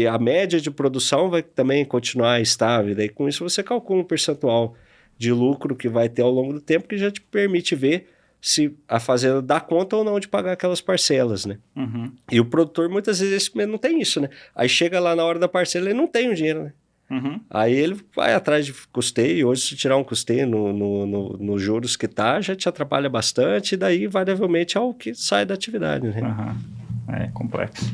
a média de produção vai também continuar estável. Daí com isso você calcula um percentual de lucro que vai ter ao longo do tempo que já te permite ver se a fazenda dá conta ou não de pagar aquelas parcelas, né? Uhum. E o produtor muitas vezes não tem isso, né? Aí chega lá na hora da parcela, ele não tem o dinheiro, né? Uhum. Aí ele vai atrás de custeio, hoje se tirar um custeio nos juros que tá, já te atrapalha bastante, e daí variavelmente é o que sai da atividade, né? Uhum. É complexo.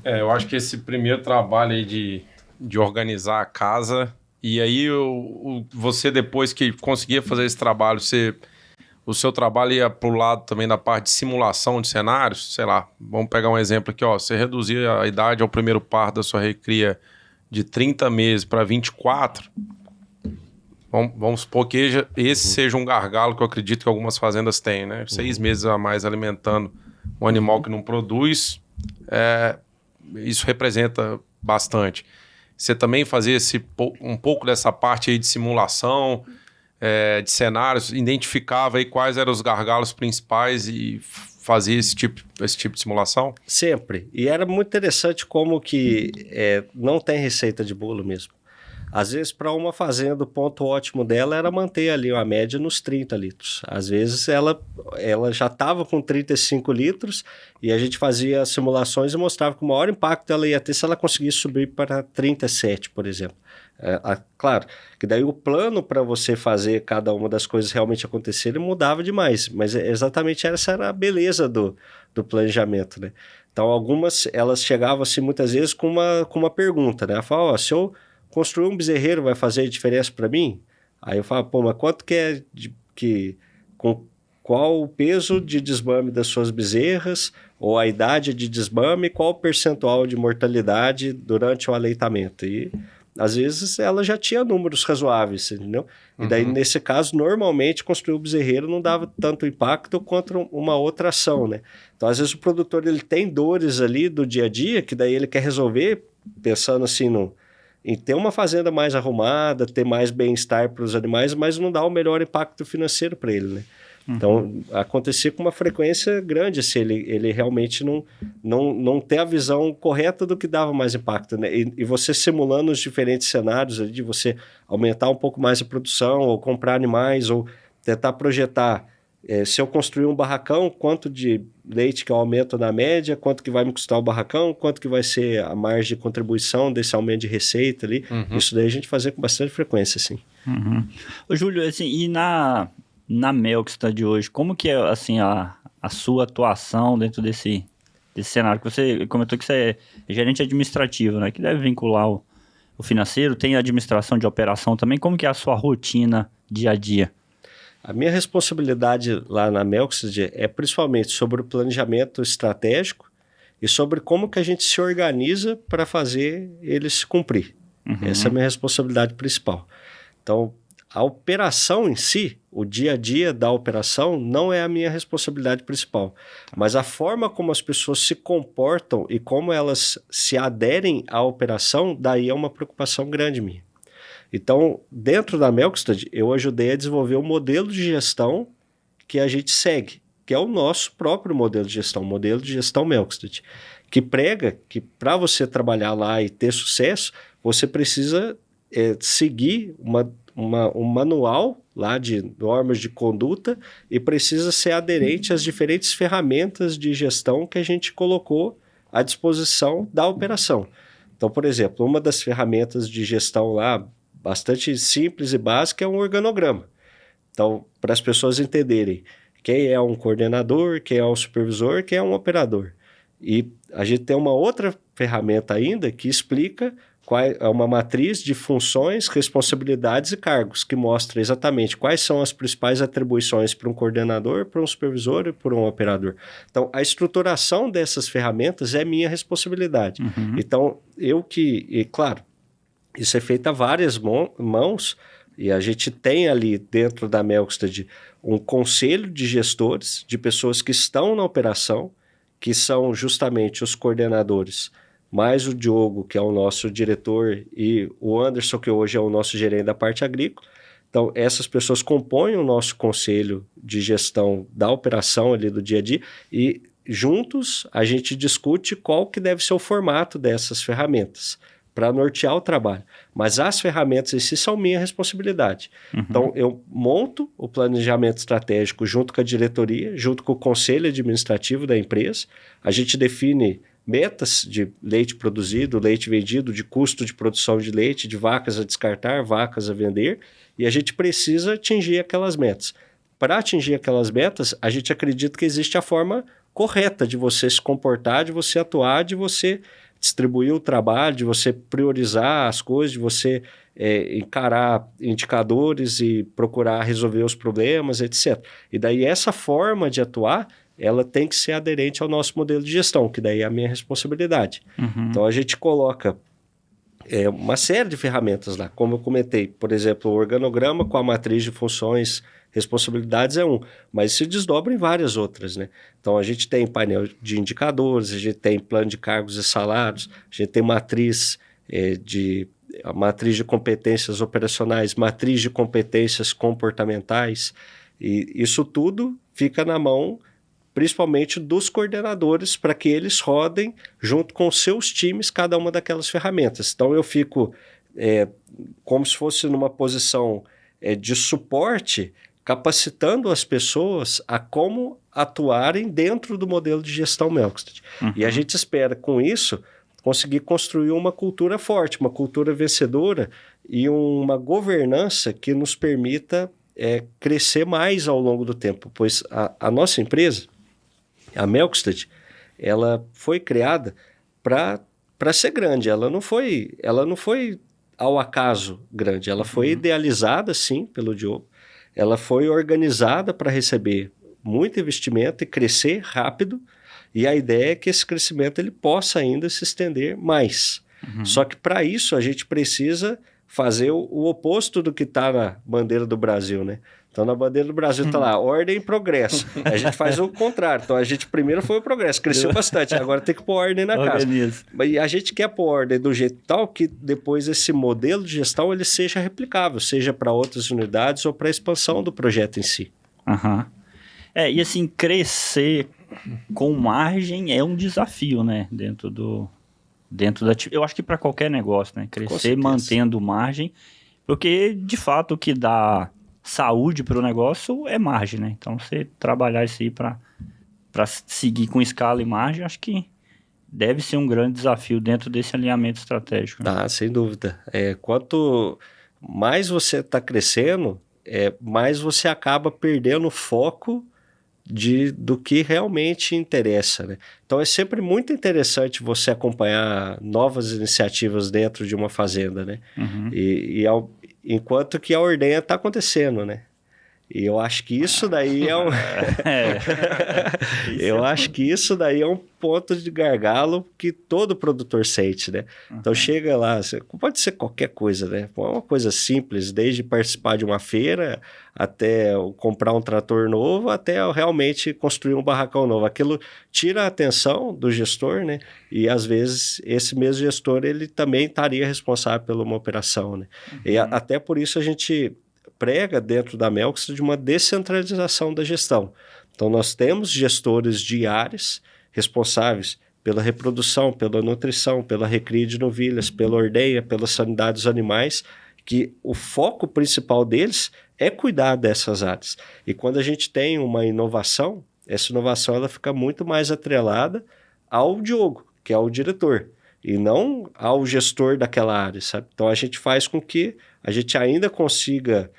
Eu acho que esse primeiro trabalho aí de organizar a casa, e aí você depois que conseguia fazer esse trabalho, o seu trabalho ia para o lado também da parte de simulação de cenários, sei lá, vamos pegar um exemplo aqui, ó, você reduzia a idade ao primeiro parto da sua recria de 30 meses para 24, vamos supor que esse seja um gargalo que eu acredito que algumas fazendas têm, né? 6 meses a mais alimentando um animal que não produz, isso representa bastante. Você também fazia um pouco dessa parte aí de simulação, de cenários, identificava aí quais eram os gargalos principais e fazia esse tipo de simulação? Sempre. E era muito interessante como que não tem receita de bolo mesmo. Às vezes, para uma fazenda, o ponto ótimo dela era manter ali a média nos 30 litros. Às vezes, ela já estava com 35 litros e a gente fazia simulações e mostrava que o maior impacto ela ia ter se ela conseguisse subir para 37, por exemplo. Claro, que daí o plano para você fazer cada uma das coisas realmente acontecer, ele mudava demais, mas exatamente essa era a beleza do planejamento, né? Então, algumas, elas chegavam assim muitas vezes com uma pergunta, né? Ela falava, se eu construir um bezerreiro vai fazer diferença para mim? Aí eu falo, pô, mas quanto com qual o peso de desmame das suas bezerras, ou a idade de desmame, qual o percentual de mortalidade durante o aleitamento? E às vezes ela já tinha números razoáveis, entendeu? E daí, nesse caso, normalmente construir o bezerreiro não dava tanto impacto quanto uma outra ação, né? Então, às vezes o produtor ele tem dores ali do dia a dia, que daí ele quer resolver, pensando assim em ter uma fazenda mais arrumada, ter mais bem-estar para os animais, mas não dá o melhor impacto financeiro para ele, né? Então, acontecia com uma frequência grande se ele realmente não ter a visão correta do que dava mais impacto, né? E você simulando os diferentes cenários ali, de você aumentar um pouco mais a produção, ou comprar animais, ou tentar projetar, se eu construir um barracão, quanto de leite que eu aumento na média, quanto que vai me custar o barracão, quanto que vai ser a margem de contribuição desse aumento de receita ali. Isso daí a gente fazia com bastante frequência, assim. Ô, Júlio, assim, e na Melxta de hoje, como que é assim, a sua atuação dentro desse desse cenário? Que você comentou que você é gerente administrativo, né? Que deve vincular o financeiro, tem a administração de operação também. Como que é a sua rotina dia a dia? A minha responsabilidade lá na Melksid é principalmente sobre o planejamento estratégico e sobre como que a gente se organiza para fazer ele se cumprir. Essa é a minha responsabilidade principal. Então, a operação em si, o dia a dia da operação, não é a minha responsabilidade principal. Mas a forma como as pessoas se comportam e como elas se aderem à operação, daí é uma preocupação grande minha. Então, dentro da Melksid, eu ajudei a desenvolver um modelo de gestão que a gente segue, que é o nosso próprio modelo de gestão, o modelo de gestão Melksid, que prega que para você trabalhar lá e ter sucesso, você precisa seguir um manual lá de normas de conduta e precisa ser aderente às diferentes ferramentas de gestão que a gente colocou à disposição da operação. Então, por exemplo, uma das ferramentas de gestão lá, bastante simples e básica, é um organograma. Então, para as pessoas entenderem quem é um coordenador, quem é um supervisor, quem é um operador. E a gente tem uma outra ferramenta ainda que explica qual é uma matriz de funções, responsabilidades e cargos, que mostra exatamente quais são as principais atribuições para um coordenador, para um supervisor e para um operador. Então, a estruturação dessas ferramentas é minha responsabilidade. Então, claro, isso é feito a várias mãos, e a gente tem ali dentro da Melksid um conselho de gestores, de pessoas que estão na operação, que são justamente os coordenadores, mais o Diogo, que é o nosso diretor, e o Anderson, que hoje é o nosso gerente da parte agrícola. Então, essas pessoas compõem o nosso conselho de gestão da operação ali do dia a dia e juntos a gente discute qual que deve ser o formato dessas ferramentas para nortear o trabalho. Mas as ferramentas em si são minha responsabilidade. Então, eu monto o planejamento estratégico junto com a diretoria, junto com o conselho administrativo da empresa. A gente define metas de leite produzido, leite vendido, de custo de produção de leite, de vacas a descartar, vacas a vender, e a gente precisa atingir aquelas metas. Para atingir aquelas metas, a gente acredita que existe a forma correta de você se comportar, de você atuar, de você distribuir o trabalho, de você priorizar as coisas, de você encarar indicadores e procurar resolver os problemas, etc. E daí essa forma de atuar, ela tem que ser aderente ao nosso modelo de gestão, que daí é a minha responsabilidade. Então, a gente coloca uma série de ferramentas lá, como eu comentei, por exemplo, o organograma com a matriz de funções, responsabilidades é mas se desdobra em várias outras, né? Então, a gente tem painel de indicadores, a gente tem plano de cargos e salários, a gente tem matriz de competências operacionais, matriz de competências comportamentais, e isso tudo fica na mão principalmente dos coordenadores, para que eles rodem junto com seus times cada uma daquelas ferramentas. Então, eu fico como se fosse numa posição de suporte, capacitando as pessoas a como atuarem dentro do modelo de gestão Melksid. E a gente espera, com isso, conseguir construir uma cultura forte, uma cultura vencedora e uma governança que nos permita crescer mais ao longo do tempo, pois a nossa empresa, a Melksid, ela foi criada para ser grande. Ela não foi ao acaso grande. Ela foi idealizada, sim, pelo Diogo. Ela foi organizada para receber muito investimento e crescer rápido. E a ideia é que esse crescimento ele possa ainda se estender mais. Só que para isso a gente precisa fazer o oposto do que está na bandeira do Brasil, né? Então, na bandeira do Brasil está lá, ordem e progresso. A gente faz o contrário. Então, a gente primeiro foi o progresso, cresceu bastante. Agora tem que pôr ordem na casa. E a gente quer pôr ordem do jeito tal que depois esse modelo de gestão ele seja replicável, seja para outras unidades ou para a expansão do projeto em si. E assim, crescer com margem é um desafio, né? Dentro da... Eu acho que para qualquer negócio, né? Crescer mantendo margem, porque, de fato, o que dá saúde para o negócio é margem, né? Então, você trabalhar isso aí para seguir com escala e margem, acho que deve ser um grande desafio dentro desse alinhamento estratégico. Né? Sem dúvida. Quanto mais você está crescendo, mais você acaba perdendo o foco do que realmente interessa, né? Então é sempre muito interessante você acompanhar novas iniciativas dentro de uma fazenda, né? Enquanto que a ordenha está acontecendo, né? E eu acho que isso daí é um... Eu acho que isso daí é um ponto de gargalo que todo produtor sente, né? Então chega lá, pode ser qualquer coisa, né? É uma coisa simples, desde participar de uma feira, até comprar um trator novo, até realmente construir um barracão novo. Aquilo tira a atenção do gestor, né? E às vezes esse mesmo gestor, ele também estaria responsável por uma operação, né? E até por isso a gente prega dentro da Melx de uma descentralização da gestão. Então, nós temos gestores de áreas responsáveis pela reprodução, pela nutrição, pela recria de novilhas, pela ordenha, pela sanidade dos animais, que o foco principal deles é cuidar dessas áreas. E quando a gente tem uma inovação, essa inovação ela fica muito mais atrelada ao Diogo, que é o diretor, e não ao gestor daquela área, sabe? Então, a gente faz com que a gente ainda consiga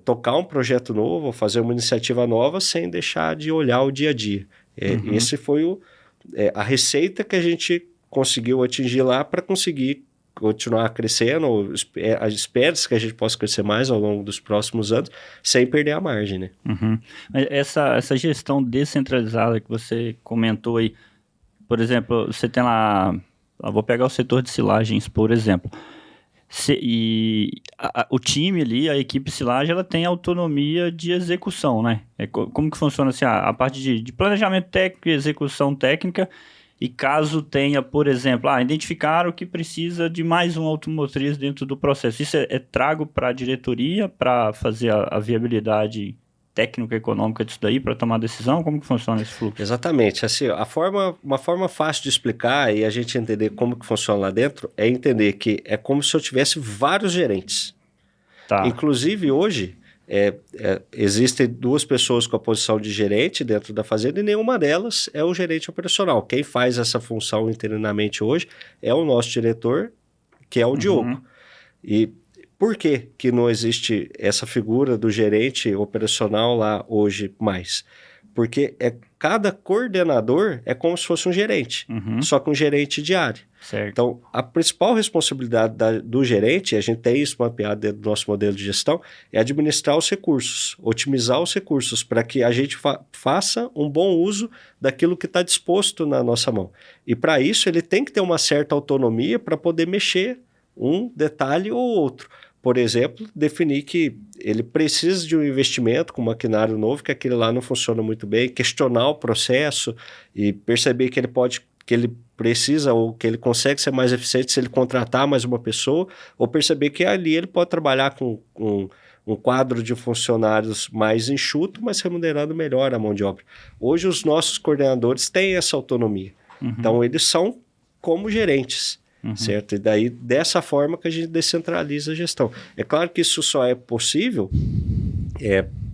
tocar um projeto novo, fazer uma iniciativa nova sem deixar de olhar o dia a dia. Esse foi a receita que a gente conseguiu atingir lá para conseguir continuar crescendo, espera-se que a gente possa crescer mais ao longo dos próximos anos, sem perder a margem, né? Mas essa gestão descentralizada que você comentou aí, por exemplo, você tem lá, vou pegar o setor de silagens, por exemplo, o time ali, a equipe silagem, ela tem autonomia de execução, né? Como que funciona assim, a parte de planejamento técnico e execução técnica, e caso tenha, por exemplo, identificaram que precisa de mais um automotriz dentro do processo, isso é trago para a diretoria para fazer a viabilidade técnica econômica disso daí para tomar decisão? Como que funciona esse fluxo? Exatamente. Assim, uma forma fácil de explicar e a gente entender como que funciona lá dentro é entender que é como se eu tivesse vários gerentes. Tá. Inclusive, hoje, existem 2 pessoas com a posição de gerente dentro da fazenda e nenhuma delas é o gerente operacional. Quem faz essa função interinamente hoje é o nosso diretor, que é o Diogo. E por que que não existe essa figura do gerente operacional lá hoje mais? Porque cada coordenador é como se fosse um gerente, só que um gerente de área. Certo. Então, a principal responsabilidade do gerente, a gente tem isso mapeado dentro do nosso modelo de gestão, é administrar os recursos, otimizar os recursos, para que a gente faça um bom uso daquilo que está disposto na nossa mão. E para isso, ele tem que ter uma certa autonomia para poder mexer um detalhe ou outro. Por exemplo, definir que ele precisa de um investimento com maquinário novo, que aquele lá não funciona muito bem, questionar o processo e perceber que ele precisa ou que ele consegue ser mais eficiente se ele contratar mais uma pessoa, ou perceber que ali ele pode trabalhar com um quadro de funcionários mais enxuto, mas remunerando melhor a mão de obra. Hoje os nossos coordenadores têm essa autonomia. Então eles são como gerentes. Certo? E daí, dessa forma que a gente descentraliza a gestão. É claro que isso só é possível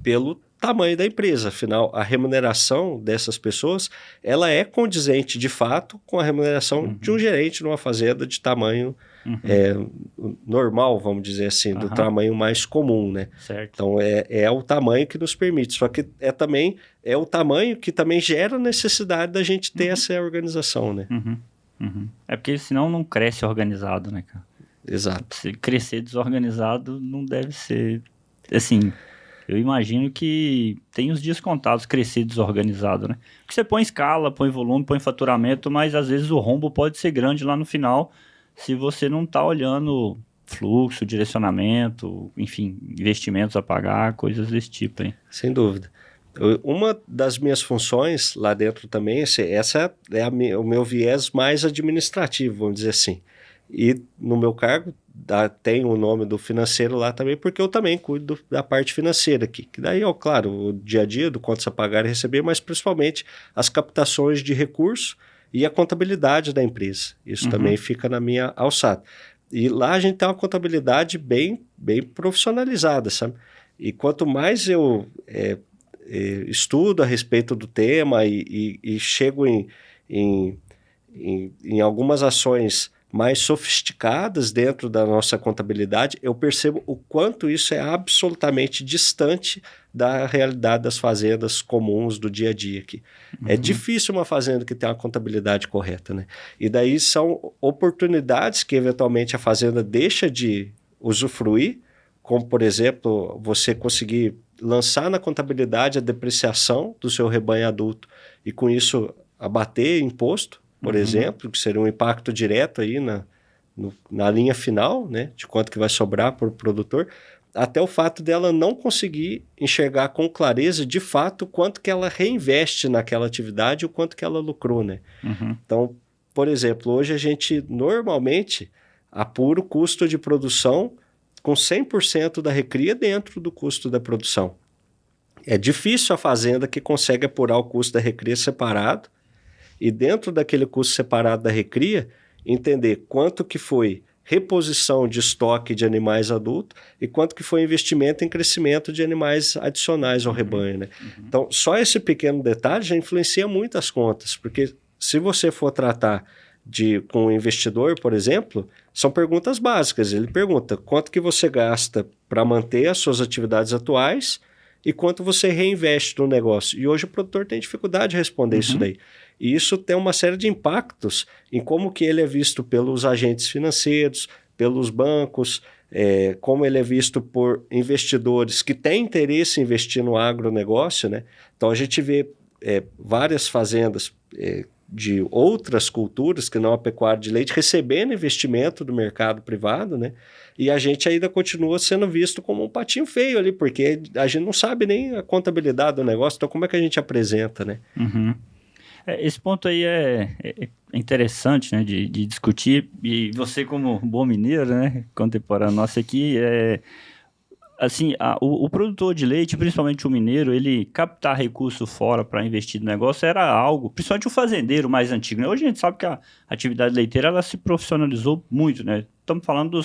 pelo tamanho da empresa. Afinal, a remuneração dessas pessoas, ela é condizente, de fato, com a remuneração de um gerente numa fazenda de tamanho normal, vamos dizer assim, do tamanho mais comum, né? Certo. Então, é o tamanho que nos permite. Só que é o tamanho que também gera necessidade da gente ter essa organização, né? É porque senão não cresce organizado, né, cara? Exato. Se crescer desorganizado não deve ser... Assim, eu imagino que tem os dias contados crescer desorganizado, né? Porque você põe escala, põe volume, põe faturamento, mas às vezes o rombo pode ser grande lá no final se você não tá olhando fluxo, direcionamento, enfim, investimentos a pagar, coisas desse tipo, hein? Sem dúvida. Uma das minhas funções lá dentro também, essa é o meu viés mais administrativo, vamos dizer assim. E no meu cargo tem o nome do financeiro lá também, porque eu também cuido da parte financeira aqui. Que daí, claro, o dia a dia do contas a pagar e receber, mas principalmente as captações de recursos e a contabilidade da empresa. Isso também fica na minha alçada. E lá a gente tem uma contabilidade bem profissionalizada, sabe? E quanto mais eu estudo a respeito do tema e chego em algumas ações mais sofisticadas dentro da nossa contabilidade, eu percebo o quanto isso é absolutamente distante da realidade das fazendas comuns do dia a dia aqui. É difícil uma fazenda que tem uma contabilidade correta, né? E daí são oportunidades que eventualmente a fazenda deixa de usufruir, como, por exemplo, você conseguir lançar na contabilidade a depreciação do seu rebanho adulto e com isso abater imposto, por exemplo, que seria um impacto direto aí na linha final, né, de quanto que vai sobrar para o produtor, até o fato dela não conseguir enxergar com clareza, de fato, quanto que ela reinveste naquela atividade e o quanto que ela lucrou, né? Então, por exemplo, hoje a gente normalmente apura o custo de produção com 100% da recria dentro do custo da produção. É difícil a fazenda que consegue apurar o custo da recria separado e dentro daquele custo separado da recria, entender quanto que foi reposição de estoque de animais adultos e quanto que foi investimento em crescimento de animais adicionais ao rebanho, né? Então, só esse pequeno detalhe já influencia muito as contas, porque se você for tratar com um investidor, por exemplo, são perguntas básicas. Ele pergunta quanto que você gasta para manter as suas atividades atuais e quanto você reinveste no negócio. E hoje o produtor tem dificuldade de responder isso daí. E isso tem uma série de impactos em como que ele é visto pelos agentes financeiros, pelos bancos, como ele é visto por investidores que têm interesse em investir no agronegócio, né? Então a gente vê várias fazendas de outras culturas que não a pecuária de leite recebendo investimento do mercado privado, né? E a gente ainda continua sendo visto como um patinho feio ali, porque a gente não sabe nem a contabilidade do negócio, então como é que a gente apresenta, né? Esse ponto aí é interessante, né, de discutir, e você como bom mineiro, né, contemporâneo nosso aqui, assim, o produtor de leite, principalmente o mineiro, ele captar recurso fora para investir no negócio era algo, principalmente o fazendeiro mais antigo, né? Hoje a gente sabe que a atividade leiteira ela se profissionalizou muito, né? Estamos falando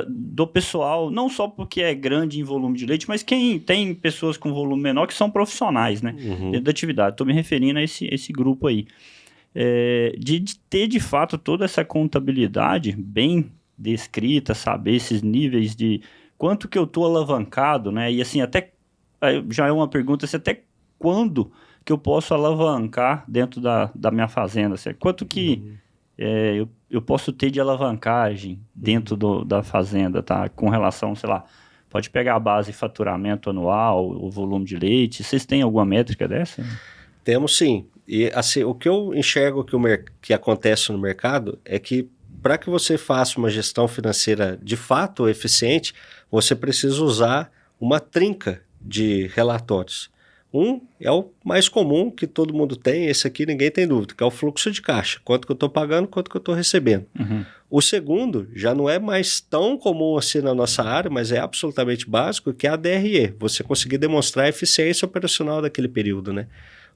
do pessoal, não só porque é grande em volume de leite, mas quem tem pessoas com volume menor que são profissionais, né? Dentro da atividade. Estou me referindo a esse grupo aí. De ter, de fato, toda essa contabilidade bem descrita, saber esses níveis de quanto que eu estou alavancado, né? E assim, já é uma pergunta, assim, até quando que eu posso alavancar dentro da minha fazenda? Assim, quanto que eu posso ter de alavancagem dentro da fazenda, tá? Com relação, sei lá, pode pegar a base de faturamento anual, o volume de leite. Vocês têm alguma métrica dessa? Temos sim. E assim, o que eu enxergo que acontece no mercado é que para que você faça uma gestão financeira de fato eficiente, você precisa usar uma trinca de relatórios. Um é o mais comum que todo mundo tem, esse aqui ninguém tem dúvida, que é o fluxo de caixa. Quanto que eu estou pagando, quanto que eu estou recebendo. O segundo já não é mais tão comum assim na nossa área, mas é absolutamente básico, que é a DRE. Você conseguir demonstrar a eficiência operacional daquele período, né?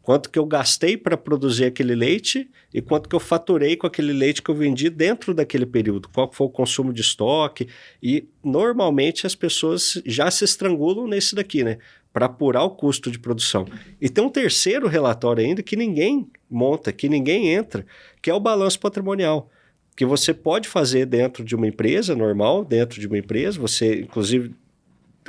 Quanto que eu gastei para produzir aquele leite e quanto que eu faturei com aquele leite que eu vendi dentro daquele período. Qual foi o consumo de estoque. E, normalmente, as pessoas já se estrangulam nesse daqui, né? Para apurar o custo de produção. E tem um terceiro relatório ainda que ninguém monta, que ninguém entra, que é o balanço patrimonial. Que você pode fazer dentro de uma empresa normal, dentro de uma empresa, você, inclusive,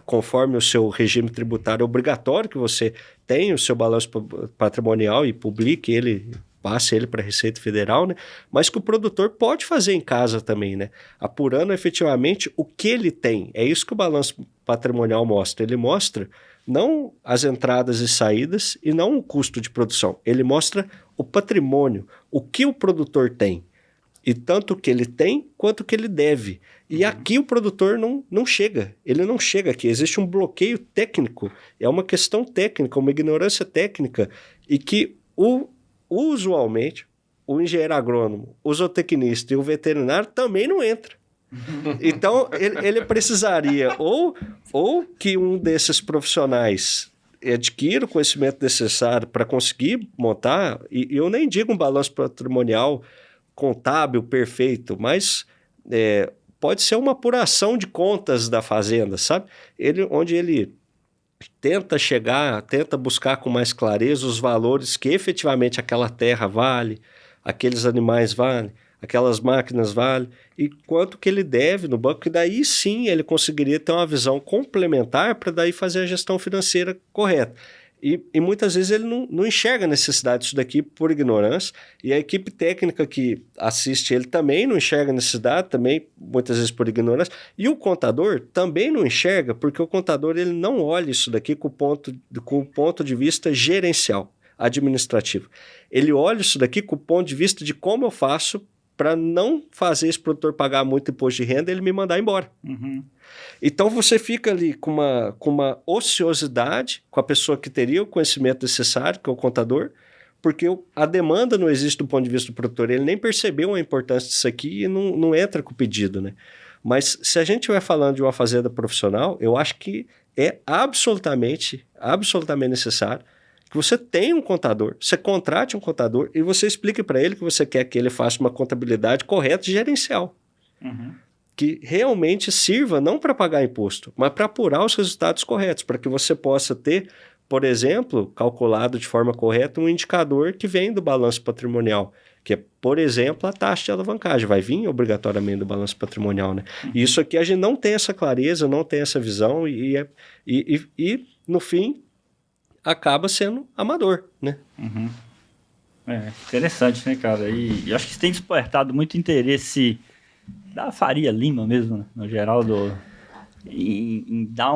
conforme o seu regime tributário, é obrigatório que você tenha o seu balanço patrimonial e publique ele, passe ele para a Receita Federal, né? Mas que o produtor pode fazer em casa também, né? Apurando efetivamente o que ele tem. É isso que o balanço patrimonial mostra. Ele mostra não as entradas e saídas e não o custo de produção. Ele mostra o patrimônio, o que o produtor tem. E tanto o que ele tem, quanto o que ele deve. E aqui o produtor não chega. Ele não chega aqui. Existe um bloqueio técnico. É uma questão técnica, uma ignorância técnica. E que usualmente o engenheiro agrônomo, o zootecnista e o veterinário também não entra. Então, ele precisaria ou que um desses profissionais adquira o conhecimento necessário para conseguir montar, e eu nem digo um balanço patrimonial contábil perfeito, mas pode ser uma apuração de contas da fazenda, sabe? Onde ele tenta buscar com mais clareza os valores que efetivamente aquela terra vale, aqueles animais valem, aquelas máquinas valem, e quanto que ele deve no banco, que daí sim ele conseguiria ter uma visão complementar para daí fazer a gestão financeira correta. E muitas vezes ele não enxerga a necessidade disso daqui por ignorância, e a equipe técnica que assiste ele também não enxerga a necessidade, também muitas vezes por ignorância, e o contador também não enxerga, porque o contador ele não olha isso daqui com o ponto de vista gerencial, administrativo. Ele olha isso daqui com o ponto de vista de como eu faço para não fazer esse produtor pagar muito imposto de renda e ele me mandar embora. Uhum. Então você fica ali com uma ociosidade com a pessoa que teria o conhecimento necessário, que é o contador, porque a demanda não existe do ponto de vista do produtor, ele nem percebeu a importância disso aqui e não entra com o pedido, né? Mas se a gente estiver falando de uma fazenda profissional, eu acho que é absolutamente necessário que você tenha um contador, você contrate um contador e você explique para ele que você quer que ele faça uma contabilidade correta e gerencial. Uhum. Que realmente sirva não para pagar imposto, mas para apurar os resultados corretos, para que você possa ter, por exemplo, calculado de forma correta um indicador que vem do balanço patrimonial, que é, por exemplo, a taxa de alavancagem, vai vir obrigatoriamente do balanço patrimonial, né? E isso aqui a gente não tem essa clareza, não tem essa visão e no fim, acaba sendo amador, né? Uhum. Interessante, né, cara? E acho que isso tem despertado muito interesse da Faria Lima mesmo, né? No geral, em dar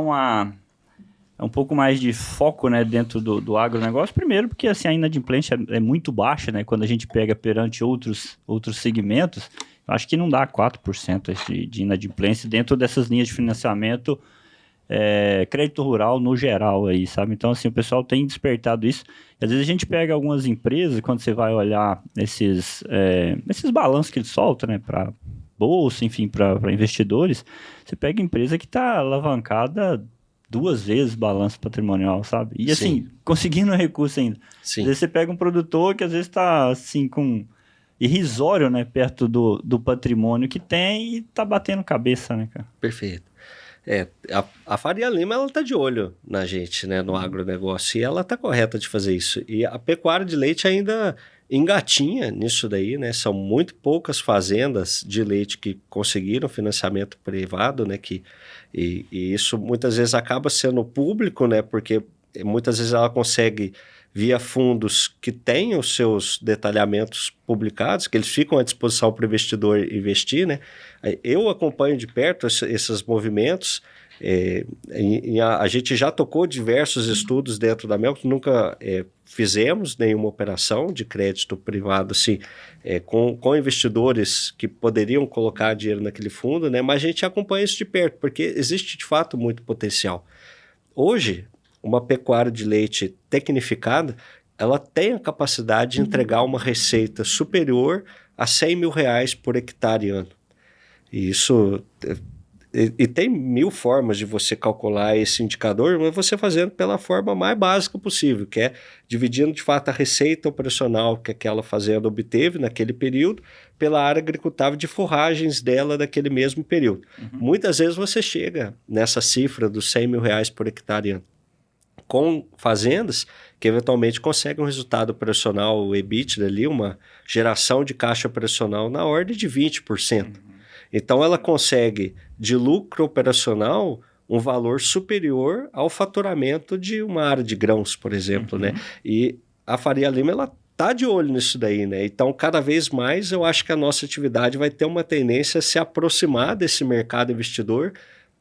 um pouco mais de foco, né, dentro do agronegócio. Primeiro, porque assim, a inadimplência é muito baixa, né? Quando a gente pega perante outros segmentos, eu acho que não dá 4% de inadimplência dentro dessas linhas de financiamento, crédito rural no geral aí, sabe? Então, assim, o pessoal tem despertado isso. E, às vezes a gente pega algumas empresas, quando você vai olhar esses balanços que eles soltam, né, para bolsa, enfim, para investidores, você pega empresa que está alavancada 2 vezes balanço patrimonial, sabe? E, assim, conseguindo recurso ainda. Sim. Às vezes você pega um produtor que, às vezes, está, assim, com irrisório, né, perto do patrimônio que tem e tá batendo cabeça, né, cara? Perfeito. A Faria Lima, ela tá de olho na gente, né, no agronegócio, e ela tá correta de fazer isso. E a pecuária de leite ainda engatinha nisso daí, né? São muito poucas fazendas de leite que conseguiram financiamento privado, né? E isso muitas vezes acaba sendo público, né? Porque muitas vezes ela consegue via fundos que têm os seus detalhamentos publicados, que eles ficam à disposição para o investidor investir, né? Eu acompanho de perto esses movimentos. A gente já tocou diversos estudos dentro da Melco, nunca fizemos nenhuma operação de crédito privado assim, com investidores que poderiam colocar dinheiro naquele fundo, né? Mas a gente acompanha isso de perto, porque existe de fato muito potencial. Hoje, uma pecuária de leite tecnificada, ela tem a capacidade de entregar uma receita superior a R$100 mil por hectare ano. E isso... E tem 1000 formas de você calcular esse indicador, mas você fazendo pela forma mais básica possível, que é dividindo de fato a receita operacional que aquela fazenda obteve naquele período pela área agricultável de forragens dela daquele mesmo período. Uhum. Muitas vezes você chega nessa cifra dos R$100 mil por hectare ano, com fazendas que eventualmente conseguem um resultado operacional, o EBITDA ali, uma geração de caixa operacional na ordem de 20%. Uhum. Então, ela consegue, de lucro operacional, um valor superior ao faturamento de uma área de grãos, por exemplo, né? E a Faria Lima, ela está de olho nisso daí, né? Então, cada vez mais, eu acho que a nossa atividade vai ter uma tendência a se aproximar desse mercado investidor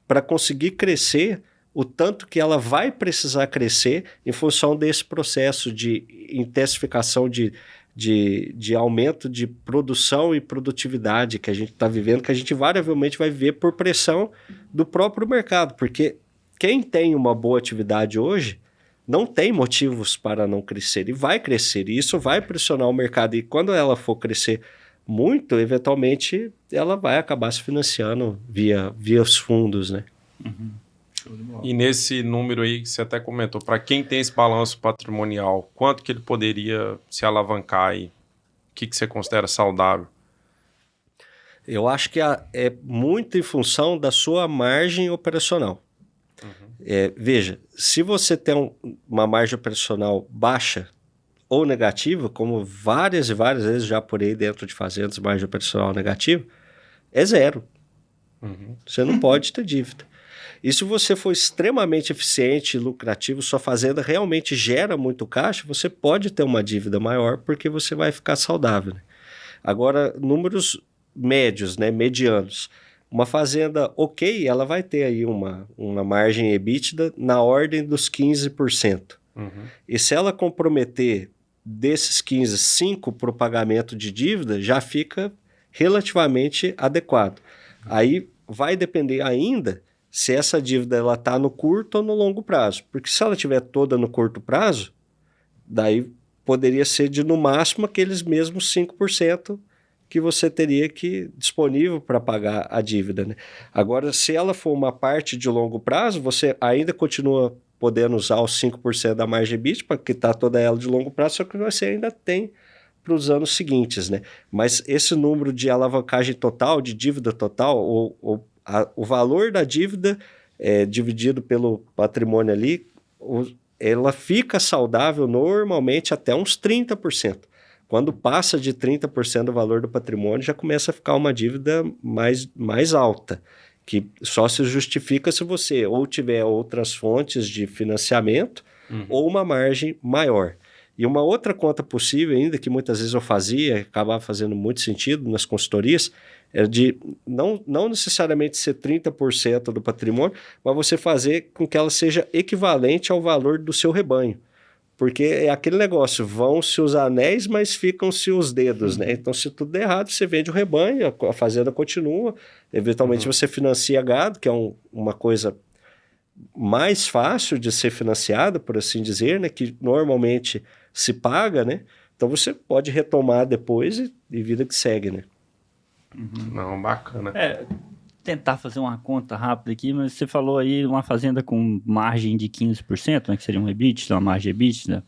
para conseguir crescer o tanto que ela vai precisar crescer em função desse processo de intensificação de aumento de produção e produtividade que a gente está vivendo, que a gente variavelmente vai viver por pressão do próprio mercado, porque quem tem uma boa atividade hoje não tem motivos para não crescer e vai crescer, e isso vai pressionar o mercado, e quando ela for crescer muito, eventualmente ela vai acabar se financiando via os fundos, né? Uhum. E nesse número aí que você até comentou, para quem tem esse balanço patrimonial, quanto que ele poderia se alavancar aí? O que você considera saudável? Eu acho que é muito em função da sua margem operacional. Uhum. Veja, se você tem uma margem operacional baixa, ou negativa, como várias e várias vezes já apurei dentro de fazendas margem operacional negativa, é zero. Você não pode ter dívida. E se você for extremamente eficiente e lucrativo, sua fazenda realmente gera muito caixa, você pode ter uma dívida maior porque você vai ficar saudável. Né? Agora, números médios, né, medianos. Uma fazenda ok, ela vai ter aí uma margem EBITDA na ordem dos 15%. E se ela comprometer desses 15, 5 para o pagamento de dívida, já fica relativamente adequado. Aí vai depender ainda se essa dívida está no curto ou no longo prazo. Porque se ela estiver toda no curto prazo, daí poderia ser de no máximo aqueles mesmos 5% que você teria que disponível para pagar a dívida. Né? Agora, se ela for uma parte de longo prazo, você ainda continua podendo usar os 5% da margem EBITDA para quitar toda ela de longo prazo, só que você ainda tem para os anos seguintes. Né? Mas esse número de alavancagem total, de dívida total, o valor da dívida dividido pelo patrimônio ali, ela fica saudável normalmente até uns 30%. Quando passa de 30% do valor do patrimônio, já começa a ficar uma dívida mais alta, que só se justifica se você ou tiver outras fontes de financiamento ou uma margem maior. E uma outra conta possível ainda, que muitas vezes eu fazia, acabava fazendo muito sentido nas consultorias, é de não necessariamente ser 30% do patrimônio, mas você fazer com que ela seja equivalente ao valor do seu rebanho. Porque é aquele negócio, vão-se os anéis, mas ficam-se os dedos, né? Então, se tudo der errado, você vende o rebanho, a fazenda continua, eventualmente você financia gado, que é uma coisa mais fácil de ser financiada, por assim dizer, né? Que normalmente se paga, né? Então, você pode retomar depois e vida que segue, né? Não, bacana. Tentar fazer uma conta rápida aqui, mas você falou aí uma fazenda com margem de 15%, né, que seria um EBITDA, uma margem EBITDA.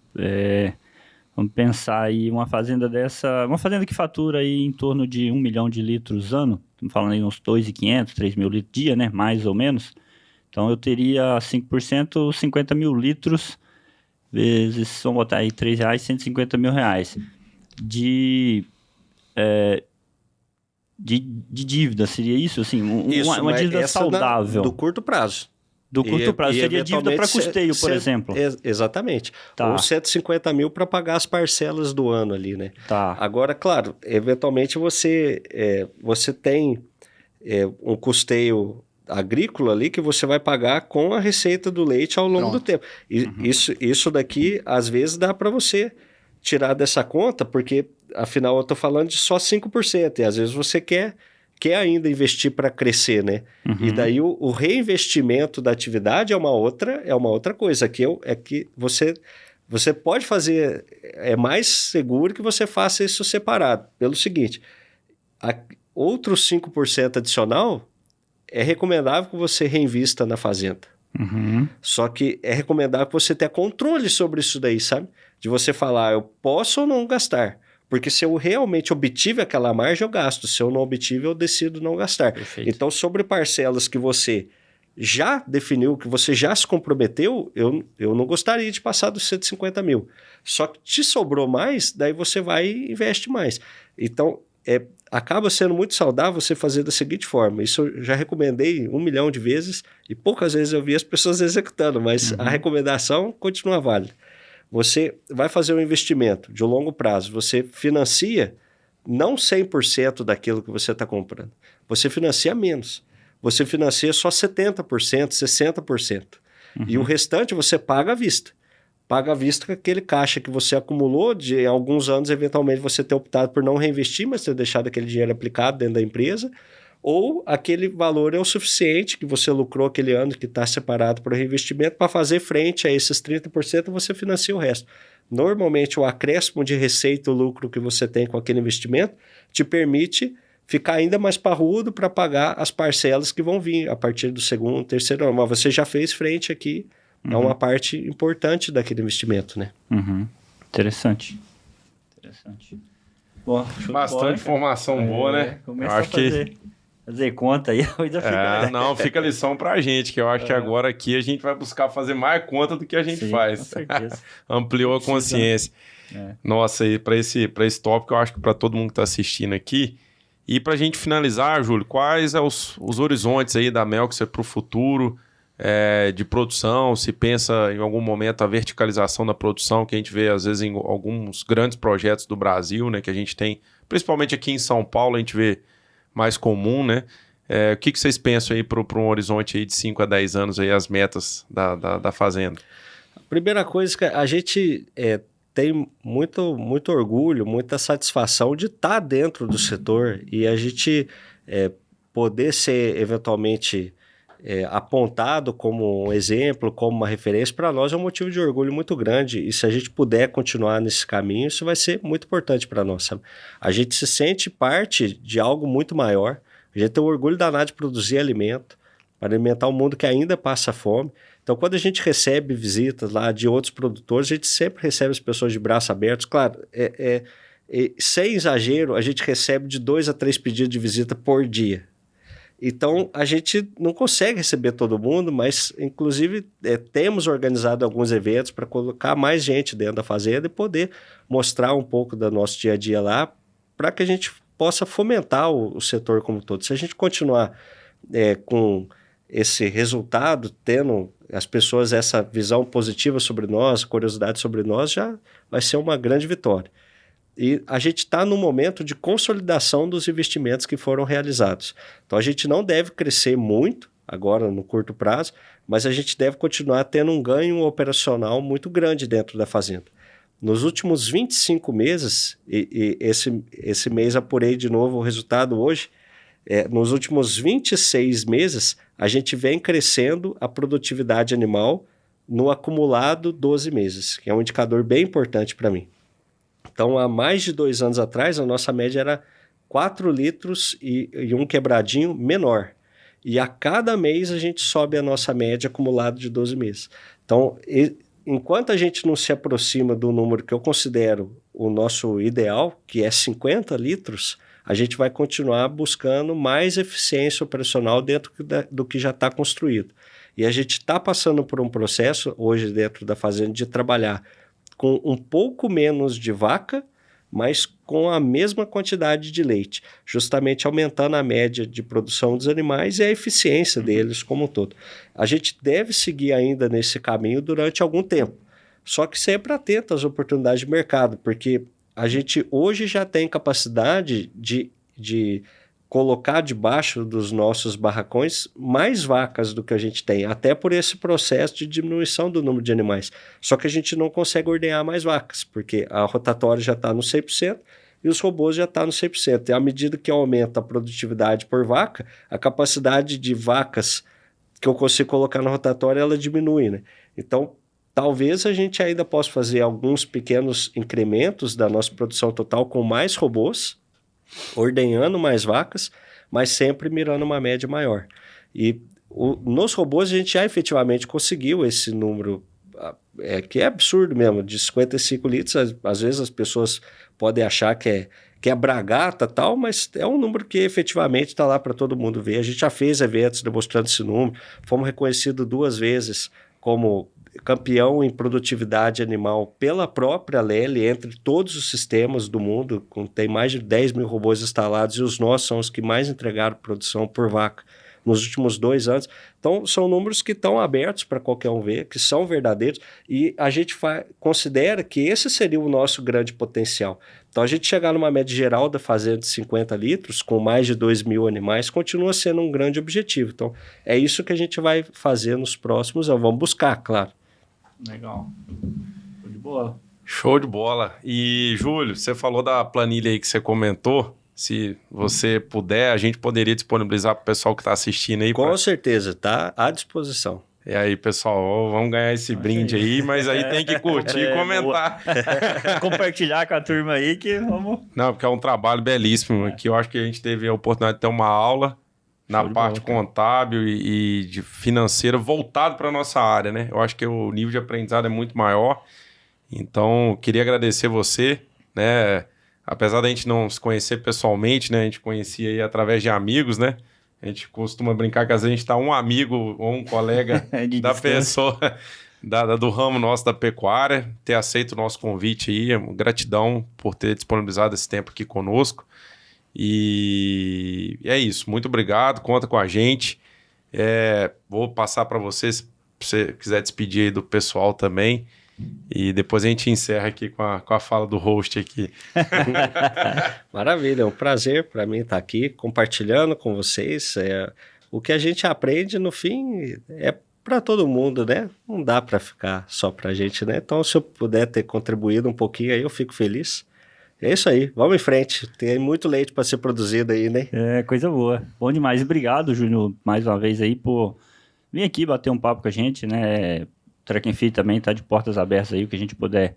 Vamos pensar aí uma fazenda dessa, uma fazenda que fatura aí em torno de 1 milhão de litros ano, estamos falando aí uns 2.500, 3 mil litros dia, né, mais ou menos. Então eu teria 5%, 50 mil litros, vezes, vamos botar aí R$3, R$150 mil de dívida, seria isso? Assim, uma dívida saudável. Do curto prazo. Do curto prazo, seria dívida para custeio, por exemplo. Exatamente. Tá. Ou 150 mil para pagar as parcelas do ano ali, né? Tá. Agora, claro, eventualmente você tem um custeio agrícola ali que você vai pagar com a receita do leite ao longo do tempo. E isso daqui, às vezes, dá para você tirar dessa conta, porque afinal eu estou falando de só 5%, e às vezes você quer ainda investir para crescer, né? E daí o reinvestimento da atividade é uma outra coisa, que você pode fazer, é mais seguro que você faça isso separado, pelo seguinte, outros 5% adicional, é recomendável que você reinvista na fazenda. Só que é recomendável que você tenha controle sobre isso daí, sabe? De você falar, eu posso ou não gastar. Porque se eu realmente obtive aquela margem, eu gasto. Se eu não obtive, eu decido não gastar. Perfeito. Então, sobre parcelas que você já definiu, que você já se comprometeu, eu não gostaria de passar dos 150 mil. Só que te sobrou mais, daí você vai e investe mais. Então, acaba sendo muito saudável você fazer da seguinte forma. Isso eu já recomendei 1 milhão de vezes e poucas vezes eu vi as pessoas executando, mas a recomendação continua válida. Você vai fazer um investimento de longo prazo, você financia não 100% daquilo que você está comprando, você financia menos. Você financia só 70%, 60%. E o restante você paga à vista. Paga à vista com aquele caixa que você acumulou de alguns anos, eventualmente você ter optado por não reinvestir, mas ter deixado aquele dinheiro aplicado dentro da empresa, ou aquele valor é o suficiente que você lucrou aquele ano que está separado para o reinvestimento para fazer frente a esses 30%, você financia o resto. Normalmente o acréscimo de receita ou lucro que você tem com aquele investimento te permite ficar ainda mais parrudo para pagar as parcelas que vão vir a partir do segundo, terceiro ano. Mas você já fez frente aqui a uma parte importante daquele investimento, né? Interessante. Boa, bastante informação boa, né? Começa a fazer conta aí, fica a lição pra gente, que eu acho que agora aqui a gente vai buscar fazer mais conta do que a gente faz. Com certeza. Ampliou a consciência. nossa aí para esse tópico, eu acho que para todo mundo que está assistindo aqui. E para a gente finalizar, Júlio, quais são os horizontes aí da Melxer para o futuro de produção? Se pensa em algum momento a verticalização da produção, que a gente vê às vezes em alguns grandes projetos do Brasil, né, que a gente tem, principalmente aqui em São Paulo, a gente vê mais comum, né? O que vocês pensam aí para um horizonte aí de 5 a 10 anos, aí, as metas da fazenda? A primeira coisa que a gente tem muito orgulho, muita satisfação de estar dentro do setor e a gente poder ser eventualmente apontado como um exemplo, como uma referência, para nós é um motivo de orgulho muito grande. E se a gente puder continuar nesse caminho, isso vai ser muito importante para nós, sabe? A gente se sente parte de algo muito maior. A gente tem o orgulho danado de produzir alimento, para alimentar um mundo que ainda passa fome. Então, quando a gente recebe visitas lá de outros produtores, a gente sempre recebe as pessoas de braços abertos. Claro, sem exagero, a gente recebe de 2 a 3 pedidos de visita por dia. Então, a gente não consegue receber todo mundo, mas, inclusive, temos organizado alguns eventos para colocar mais gente dentro da fazenda e poder mostrar um pouco do nosso dia a dia lá, para que a gente possa fomentar o setor como um todo. Se a gente continuar com esse resultado, tendo as pessoas essa visão positiva sobre nós, curiosidade sobre nós, já vai ser uma grande vitória. E a gente está no momento de consolidação dos investimentos que foram realizados. Então, a gente não deve crescer muito agora no curto prazo, mas a gente deve continuar tendo um ganho operacional muito grande dentro da fazenda. Nos últimos 25 meses, e esse mês apurei de novo o resultado hoje, nos últimos 26 meses, a gente vem crescendo a produtividade animal no acumulado 12 meses, que é um indicador bem importante para mim. Então, há mais de 2 anos atrás, a nossa média era 4 litros e um quebradinho menor. E a cada mês a gente sobe a nossa média acumulada de 12 meses. Então, enquanto a gente não se aproxima do número que eu considero o nosso ideal, que é 50 litros, a gente vai continuar buscando mais eficiência operacional dentro do que já está construído. E a gente está passando por um processo hoje dentro da fazenda de trabalhar com um pouco menos de vaca, mas com a mesma quantidade de leite, justamente aumentando a média de produção dos animais e a eficiência deles como um todo. A gente deve seguir ainda nesse caminho durante algum tempo, só que sempre atento às oportunidades de mercado, porque a gente hoje já tem capacidade de colocar debaixo dos nossos barracões mais vacas do que a gente tem, até por esse processo de diminuição do número de animais. Só que a gente não consegue ordenhar mais vacas, porque a rotatória já está no 100% e os robôs já estão no 100%. E à medida que aumenta a produtividade por vaca, a capacidade de vacas que eu consigo colocar na rotatória, ela diminui, né? Então, talvez a gente ainda possa fazer alguns pequenos incrementos da nossa produção total com mais robôs, ordenhando mais vacas, mas sempre mirando uma média maior. E nos robôs a gente já efetivamente conseguiu esse número, que é absurdo mesmo, de 55 litros. Às vezes as pessoas podem achar que é bragata e tal, mas é um número que efetivamente está lá para todo mundo ver. A gente já fez eventos demonstrando esse número, fomos reconhecidos 2 vezes como campeão em produtividade animal pela própria Lely, entre todos os sistemas do mundo, tem mais de 10 mil robôs instalados e os nossos são os que mais entregaram produção por vaca nos últimos 2 anos. Então, são números que estão abertos para qualquer um ver, que são verdadeiros, e a gente considera que esse seria o nosso grande potencial. Então, a gente chegar numa média geral da fazenda de 50 litros, com mais de 2 mil animais, continua sendo um grande objetivo. Então, é isso que a gente vai fazer nos próximos anos. Vamos buscar, claro. Legal. Show de bola. Show de bola. E, Júlio, você falou da planilha aí que você comentou. Se você puder, a gente poderia disponibilizar para o pessoal que está assistindo aí. Com certeza, está à disposição. E aí, pessoal, vamos ganhar esse brinde aí, mas aí tem que curtir e comentar. Compartilhar com a turma aí que vamos... Não, porque é um trabalho belíssimo aqui. Eu acho que a gente teve a oportunidade de ter uma aula na parte contábil e de financeira voltado para a nossa área, né? Eu acho que o nível de aprendizado é muito maior. Então, queria agradecer você, né? Apesar da gente não se conhecer pessoalmente, né? A gente conhecia aí através de amigos, né? A gente costuma brincar que às vezes a gente tá um amigo ou um colega da pessoa do ramo nosso da pecuária, ter aceito o nosso convite aí. Gratidão por ter disponibilizado esse tempo aqui conosco. E é isso. Muito obrigado. Conta com a gente. Vou passar para você, se você quiser despedir aí do pessoal também. E depois a gente encerra aqui com a fala do host aqui. Maravilha, é um prazer para mim estar aqui compartilhando com vocês. O que a gente aprende, no fim, é para todo mundo, né? Não dá para ficar só para a gente, né? Então, se eu puder ter contribuído um pouquinho aí, eu fico feliz. É isso aí, vamos em frente. Tem muito leite para ser produzido aí, né? Coisa boa. Bom demais. Obrigado, Júnior, mais uma vez aí por vir aqui bater um papo com a gente, né? Track and Field também tá de portas abertas aí, o que a gente puder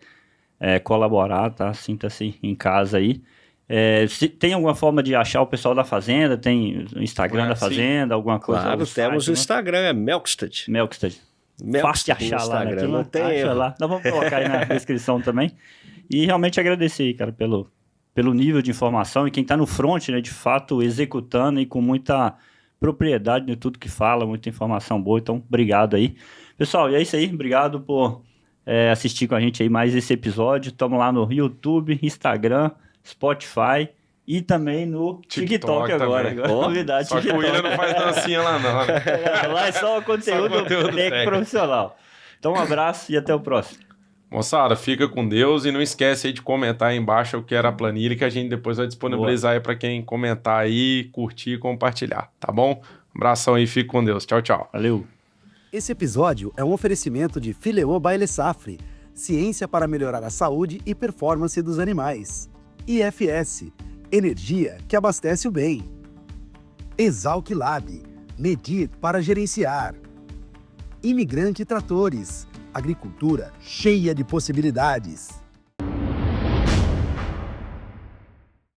colaborar, tá? Sinta-se em casa aí. Se tem alguma forma de achar o pessoal da Fazenda? Tem o Instagram da Fazenda, alguma coisa? Claro, temos o Instagram, é Melkstad. Fácil de achar lá, né? Não tem erro. Lá. Nós vamos colocar aí na descrição também. E realmente agradecer aí, cara, pelo nível de informação e quem tá no front, né, de fato, executando e com muita propriedade de tudo que fala, muita informação boa. Então, obrigado aí. Pessoal, e é isso aí. Obrigado por assistir com a gente aí mais esse episódio. Estamos lá no YouTube, Instagram, Spotify e também no TikTok agora. Novidade, só TikTok. que o William não faz dancinha lá não. Lá é só conteúdo técnico profissional. Então, um abraço e até o próximo. Moçada, fica com Deus e não esquece aí de comentar aí embaixo o que era a planilha, que a gente depois vai disponibilizar aí para quem comentar aí, curtir e compartilhar, tá bom? Abração aí, fica com Deus. Tchau, tchau. Valeu. Esse episódio é um oferecimento de Fileô Baile Safre, ciência para melhorar a saúde e performance dos animais. IFS, energia que abastece o bem. Exalc Lab, medir para gerenciar. Imigrante Tratores, agricultura cheia de possibilidades.